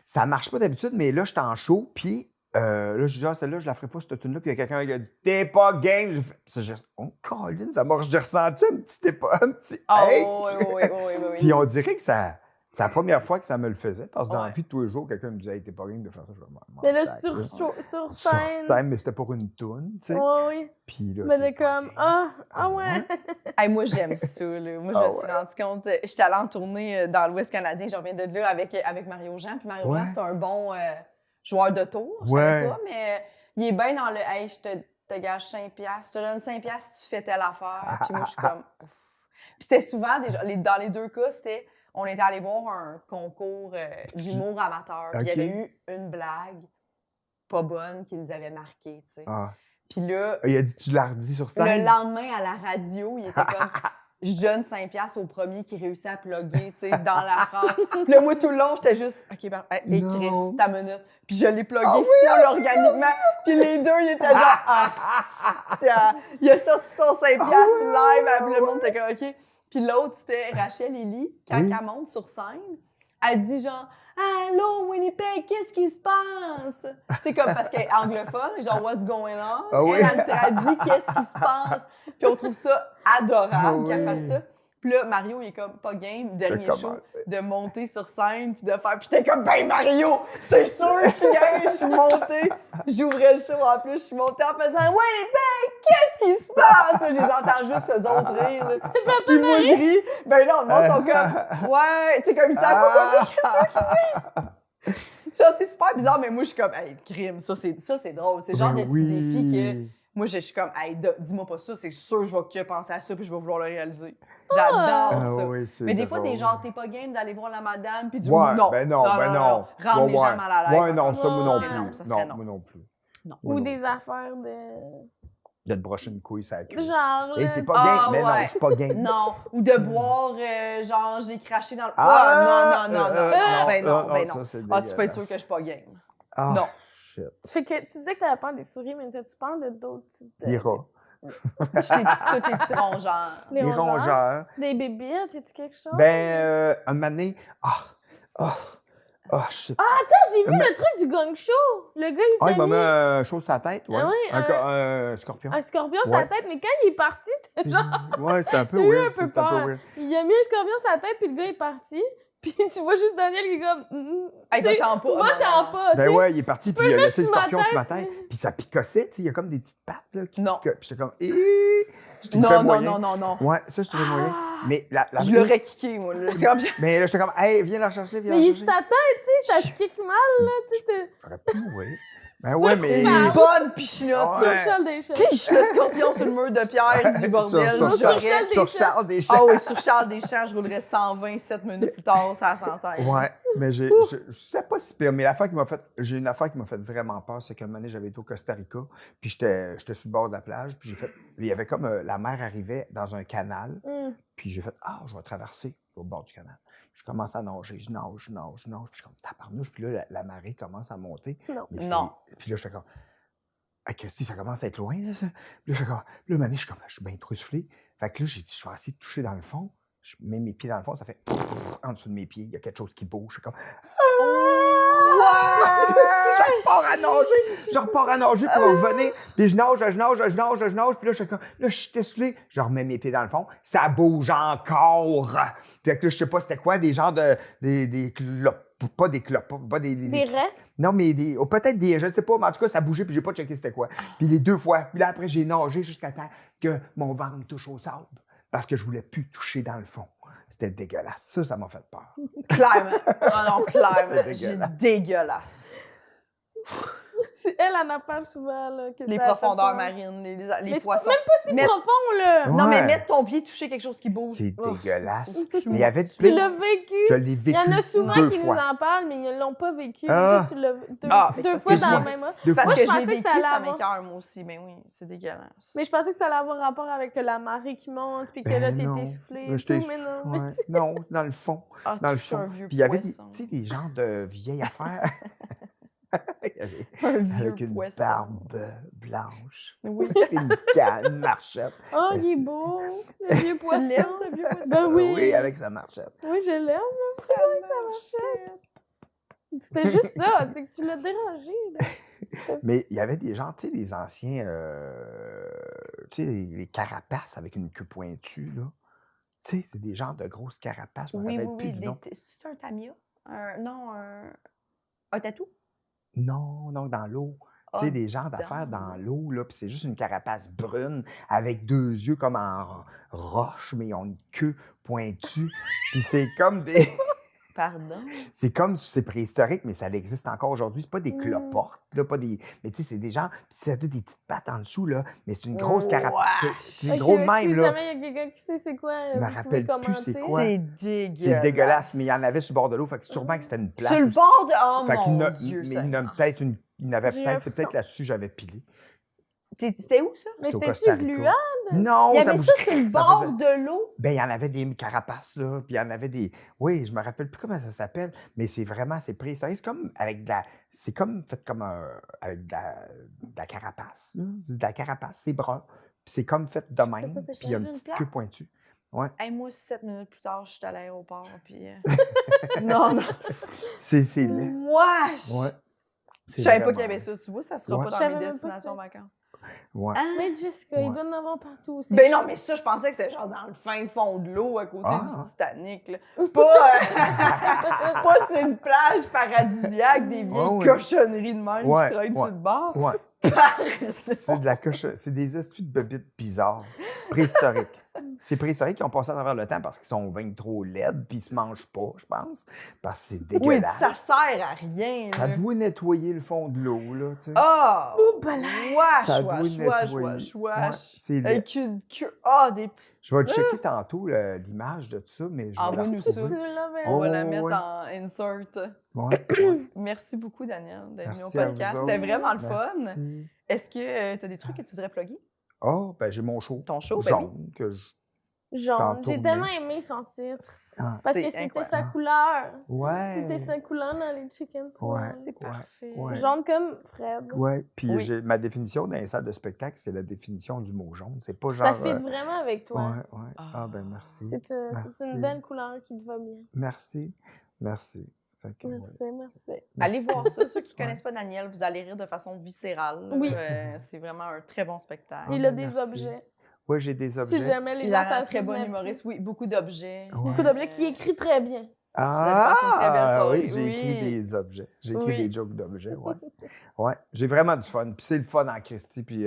Ça marche pas d'habitude, mais là, j'étais en show, puis là, je dis, ah, celle-là, je la ferai pas, cette tune-là. Puis il y a quelqu'un qui a dit, t'es pas game. J'ai fait, ça, oh, Colin, ça marche. J'ai ressenti un petit. Ah, hey! oui. Puis on dirait que c'est la première fois que ça me le faisait, parce que dans la Ouais. vie de tous les jours, quelqu'un me disait, hey, t'es pas game de faire ça. Je vais m'en Mais là, sac, sur là. scène. Sur scène, mais c'était pour une toune, tu sais. Ouais, oui. Puis là, Mais t'es de pas comme, game. ah ouais. Hey, moi, j'aime ça, là. Moi, je me suis rendu compte. J'étais allée en tournée dans l'Ouest canadien. Je reviens de là avec Mario Jean. Puis Mario Jean, c'est un bon joueur de tour. Je savais pas, mais il est bien dans le hey, je te gage 5$. Je te donne 5$ si tu fais telle affaire. Puis moi, je suis comme. Ouf. Puis c'était souvent, dans les deux cas, on était allé voir un concours d'humour amateur. Puis il y avait eu une blague pas bonne qui nous avait marqué, tu sais. Ah. Puis là, Il a dit, tu l'as redit sur scène? le lendemain, à la radio, il était comme je donne 5$ au premier qui réussit à plugger, tu sais, dans la phrase. Puis là, moi, tout le long, j'étais juste, OK, ben, hey, Non. Chris, ta minute. Puis je l'ai plugué full organiquement. Puis les deux, ils étaient genre, il a sorti son 5$ live. Le monde était comme, OK. Puis l'autre, c'était Rachel Ellie, quand elle monte sur scène. Elle dit genre, allô, Winnipeg, qu'est-ce qui se passe? Tu sais, comme parce qu'elle est anglophone, genre, what's going on? Ah oui. Elle traduit, qu'est-ce qui se passe? Puis on trouve ça adorable Ah qu'elle oui. fasse ça. Puis là, Mario, il est comme pas game, dernier De show, commencer. de monter sur scène puis de faire. Puis j'étais comme, ben Mario, c'est sûr que je suis game, je suis montée. J'ouvrais le show en plus, je suis montée en faisant, Winnipeg, qu'est-ce qui se passe? Là, je les entends juste eux autres rire. Là. Puis moi, je ris. Ben là, le monde sont comme, ouais, tu sais, comme ils savent pas quoi dire, qu'est-ce qu'ils disent? Genre, c'est super bizarre, mais moi, je suis comme, hey, crime, ça, c'est drôle. C'est le genre de petit défi que. Moi, je suis comme, hey, dis-moi pas ça, c'est sûr, je vais que penser à ça puis je vais vouloir le réaliser. J'adore ça. Oui, c'est Mais des fois, drôle. t'es genre, t'es pas game d'aller voir la madame puis du Ouais, non. ben non. Rendre Ouais, les gens mal à l'aise. Ouais, non, ça, moi non Ouais, plus. non, ça serait non. moi non plus. Non. Moi Ou non des plus. affaires de. De te brocher une couille, ça cuisse. Genre, Hey, là, t'es pas Ah, game, mais non, ouais. je suis pas game. Non. Ou de boire, genre, j'ai craché dans le. Ah, non. Ben non. ça, c'est Ah, tu peux être sûr dégueulasse. que je suis pas game. Ah, Non. shit. Fait que tu disais que t'avais peur des souris, mais t'as-tu peur de d'autres types de... Les rats. Tous les petits rongeurs. Les Les rongeurs? rongeurs. Des bébites, y a-tu quelque chose? Ben, un moment donné, Oh, shit. J'ai vu le truc du gang show. Le gars, il Ah, il t'a m'a mis mis un chose sur la tête, ouais. Ah oui, Un scorpion. un scorpion sur la Ouais. tête, mais quand il est parti, t'es genre... Ouais, c'était un peu T'as eu weird. un ça, peu c'était un peu peur. weird. Il a mis un scorpion sur la tête, puis le gars est parti. Puis tu vois juste Daniel qui est comme... Hey, tu sais, va-t'en pas. va-t'en pas, tu Ben sais. ouais, il est parti, puis peux il a le laissé le mettre sur scorpion ma sur ma tête. tête. Puis ça picossait, tu sais, il y a comme des petites pattes, là, qui Non. picotent. Puis j'étais comme, je te Non, fais non, moyen. non, non, non. Ouais, ça, je trouvais moyen. Mais la Je l'aurais kické, moi. Le scorpion. Mais là, j'étais comme, hey, viens la chercher, viens Mais la il est chercher. sur ta tête, tu sais, ça se kick mal, là, tu sais. J'aurais pu, oui. Ben ouais, mais. Une bonne pichinotte. Ouais. Sur Charles Deschamps. Tiche le scorpion sur le mur de pierre du bordel. Sur J'aurais- Charles sur Deschamps. Charles Deschamps. Ah oui, sur Charles Deschamps, je roulerais 127 minutes plus tard, ça s'en sert. Ouais, mais je sais pas si pire, mais j'ai une affaire qui m'a fait vraiment peur, c'est qu'un moment donné, j'avais été au Costa Rica, puis j'étais sur le bord de la plage, puis il y avait comme, la mer arrivait dans un canal, puis j'ai fait, je vais traverser au bord du canal. Je commence à nager, je nage, puis je suis comme tabarnouche, puis là, la marée commence à monter. Non. Mais Non. Puis là, je fais comme, Christy, ça commence à être loin, là, ça. Puis là, je fais comme, là, un moment donné, je suis bien trop soufflé. Fait que là, j'ai dit, je vais essayer de toucher dans le fond. Je mets mes pieds dans le fond, ça fait en dessous de mes pieds, il y a quelque chose qui bouge. Je suis comme, je repars à nager pour revenir. Puis je nage. Puis là, je fais comme, là, je suis essoufflé. Je remets mes pieds dans le fond. Ça bouge encore. Fait que là, je sais pas c'était quoi, des genres des clopes. Pas des clopes, pas des raies? Non, mais peut-être des, je sais pas, mais en tout cas, ça bougeait, puis j'ai pas checké c'était quoi. Puis les 2 fois. Puis là, après, j'ai nagé jusqu'à temps que mon ventre touche au sable. Parce que je voulais plus toucher dans le fond. C'était dégueulasse. Ça m'a fait peur. Clairement. Ah non, clairement. C'est J'ai dégueulasse. Elle dégueulasse. en parle souvent, là. Que Les ça a fait profondeurs peur. marines, les Mais c'est poissons. même pas si Mais- profond, là. Non, mais Ouais. mettre ton pied, toucher quelque chose qui bouge. C'est Oh. dégueulasse. Je suis Mais il y avait du Tu l'as vécu. Je l'ai Il y en a vécu souvent 2 qui nous fois. en parlent, mais ils ne l'ont pas vécu. Ah. Tu l'as deux, Ah, deux parce fois que dans je la vois- même heure. Deux Parce Moi, que je je l'ai pensais que vécu, ça allait ça avoir- m'écoeure, moi aussi. Mais oui, c'est dégueulasse. Mais je pensais que ça allait avoir rapport avec la marée qui monte, puis que là, t'es non. essoufflé Là, et j'étais tout, mais non. Ouais. Non, dans le fond. Ah, Dans le toucher un fond. vieux Puis il y avait poisson. des genres de vieilles affaires. Un vieux Avec une poisson. barbe blanche. Oui. Une marchette. Oh, il est beau, le vieux Tu poisson. l'aimes, ce vieux poisson? Ben oui. Oui, avec sa marchette. Oui, je l'aime, là. C'est vrai que ça marchait. C'était juste ça, c'est que tu l'as dérangé, là. Mais il y avait des gens, tu sais, les anciens, tu sais, les carapaces avec une queue pointue, là. Tu sais, c'est des genres de grosses carapaces. Je me Oui, rappelle oui, plus oui. du nom. C'est un tamia? Non, un tatou? Non, dans l'eau. Tu Ah, sais, des genres d'affaires dans l'eau, là, puis c'est juste une carapace brune avec 2 yeux comme en roche, mais ils ont une queue pointue. Puis c'est comme des... Pardon? c'est préhistorique, mais ça existe encore aujourd'hui. C'est pas des cloportes, là, pas des... Mais tu sais, c'est des gens... Puis ça a des petites pattes en dessous, là, mais c'est une grosse carapace. C'est Ok, gros de si même, là. jamais il y a quelqu'un qui sait c'est quoi, Je me vous rappelle pouvez plus c'est commenter. quoi. C'est dégueulasse. C'est dégueulasse, mais il y en avait sur le bord de l'eau, fait que sûrement que c'était une place. Sur le où- bord de... Oh Fait qu'il mon n'a- Dieu, mais ça. il n'avait peut-être J'ai un c'est peut-être frisson. là-dessus j'avais pilé. C'était où, ça? Mais C'est au c'était-tu Costa Rica. gluant? Non, Il y avait ça bouge- sur le ça bord faisait- de l'eau? Ben, il y en avait des carapaces, là, puis il y en avait des... Oui, je me rappelle plus comment ça s'appelle, mais c'est préhistorique. C'est comme avec de la... C'est comme fait comme avec de la carapace, là. C'est de la carapace, c'est brun. Puis c'est comme fait de sais même, pas c'est puis il y a une quoi. petite Une queue pointue. Ouais. Hey, moi, 7 minutes plus tard, je suis à l'aéroport, puis... Non, non. C'est laid. Wesh! Ouais. Je savais pas qu'il y avait ça. Tu vois, ça sera Ouais. pas Je dans savais mes même pas destinations ça. vacances. Ouais. Ah! Mais Jessica, Ouais. il doit en avoir partout aussi. Ben non, mais ça, je pensais que c'était genre dans le fin fond de l'eau, à côté Ah. du Titanic. Là. Pas sur une plage paradisiaque, des vieilles Ouais, ouais. cochonneries de même Ouais, qui traînent sur ouais. le bord. Ouais. C'est de la c'est des astuces de bébites bizarres, préhistoriques. C'est préhistorique qui ont passé à travers le temps parce qu'ils sont bien trop laides puis ils se mangent pas, je pense. Parce que c'est Oui, dégueulasse. ça sert à rien. Ça Là. doit nettoyer le fond de l'eau, là, tu sais. Ah! Oh, balai! Ça Wesh, doit wesh, nettoyer. wesh, Ouais, wesh. c'est laid. Avec une queue. Ah, des petites. Je vais checker tantôt l'image de ça, mais je vais la Envoie-nous ça. Tu retrouver. l'avais. On va la Oh, mettre ouais. en insert. Ouais, ouais. Merci beaucoup, Daniel, d'être venu au Merci à podcast. vous C'était autres. vraiment le fun. Merci. Est-ce que tu as des trucs que tu voudrais plugger? Oh, ben j'ai mon show. Ton show, ben oui. jaune, que je... Jaune. en J'ai tournée. tellement aimé son titre. Ah. Parce que C'est c'était incroyable. sa couleur. Ouais. C'était sa couleur dans les chicken swirls. Ouais. C'est Ouais, parfait. ouais. Jaune comme Fred. Ouais, puis Oui. ma définition dans les salles de spectacle, c'est la définition du mot jaune. C'est pas Ça genre... fit vraiment avec toi. Ouais, ouais. Ah, ben merci. C'est Merci. une belle couleur qui te va bien. Merci. Merci. Fait que, ouais. Merci. Allez voir ça. Ceux qui ne Ouais. connaissent pas Daniel, vous allez rire de façon viscérale. Oui. C'est vraiment un très bon spectacle. Il a des merci. objets. Oui, j'ai des objets. Si jamais les Il gens a un savent très bon souvenir humoriste. Oui, beaucoup d'objets. Ouais. Beaucoup d'objets qui écrit très bien. Ah, façon très belle soirée. oui, j'ai Oui. écrit des objets. J'ai écrit Oui. des jokes d'objets, ouais. Ouais, j'ai vraiment du fun. Puis c'est le fun en Christie, puis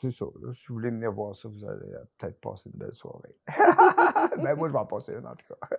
c'est ça. Là, si vous voulez venir voir ça, vous allez peut-être passer une belle soirée. Ben moi, je vais en passer une, en tout cas.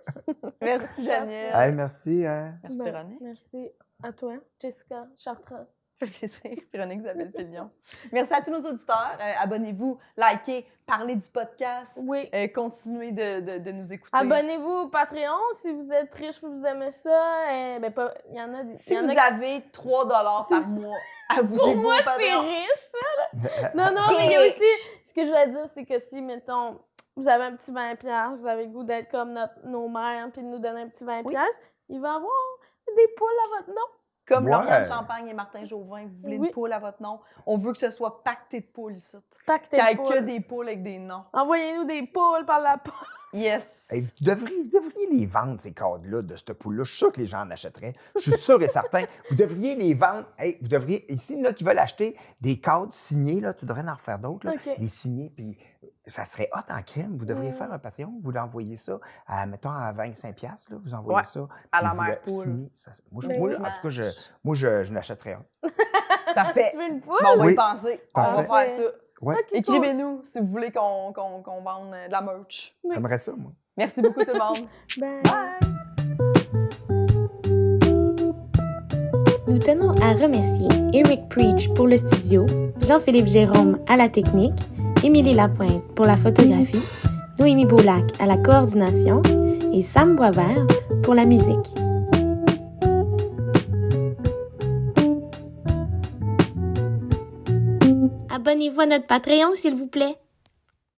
Merci, Daniel. Hey, merci, hein. Merci, Ben, Véronique. Merci à toi, Jessica Chartrand. Ça fait plaisir. Véronique Isabelle Filion. Merci à tous nos auditeurs. Abonnez-vous, likez, parlez du podcast. Oui. Continuez de nous écouter. Abonnez-vous au Patreon si vous êtes riche et vous aimez ça. Ben, pas, il y en a des. Si il y en vous a avez 3 par mois à vous Pour aider moi, au c'est Patreon. riche, ça, là. Non, mais il y a aussi. Ce que je veux dire, c'est que si, mettons, vous avez un petit 20$, vous avez le goût d'être comme nos mères, puis de nous donner un petit 20$, Oui. il va y avoir des poules à votre nom. Comme Ouais. Lauriane Champagne et Martin Jauvin, vous voulez Oui. une poule à votre nom. On veut que ce soit pacté de poules ici. Pacté Qu'il n'y ait de que poules. des poules avec des noms. Envoyez-nous des poules par la poste. Yes. Hey, vous devriez les vendre, ces cadres-là, de cette poule-là. Je suis sûr que les gens en achèteraient. Je suis sûr et certain. Vous devriez les vendre. Hey, vous devriez, ici, là, qui veulent acheter des cadres signés, là, tu devrais en refaire d'autres, là, OK. les signés, puis ça serait hot en crème. Vous devriez Mm. faire un Patreon, vous l'envoyez ça, à, mettons, à 25$, là, vous envoyez Ouais, ça. à puis la vous mère le poule. signez. Ça, moi, Ben moi, oui. en tout cas, je n'achèterais un. Parfait. Tu veux une poule? Bon, on va Oui. y penser. On va Parfait. faire ça. Ouais, Écrivez-nous si vous voulez qu'on vende de la merch. Oui. j'aimerais ça, moi. Merci beaucoup tout le monde. Ben, Bye! Nous tenons à remercier Eric Preach pour le studio, Jean-Philippe Jérôme à la technique, Émilie Lapointe pour la photographie, Noémie Boulac à la coordination et Sam Boisvert pour la musique. Abonnez-vous à notre Patreon, s'il vous plaît.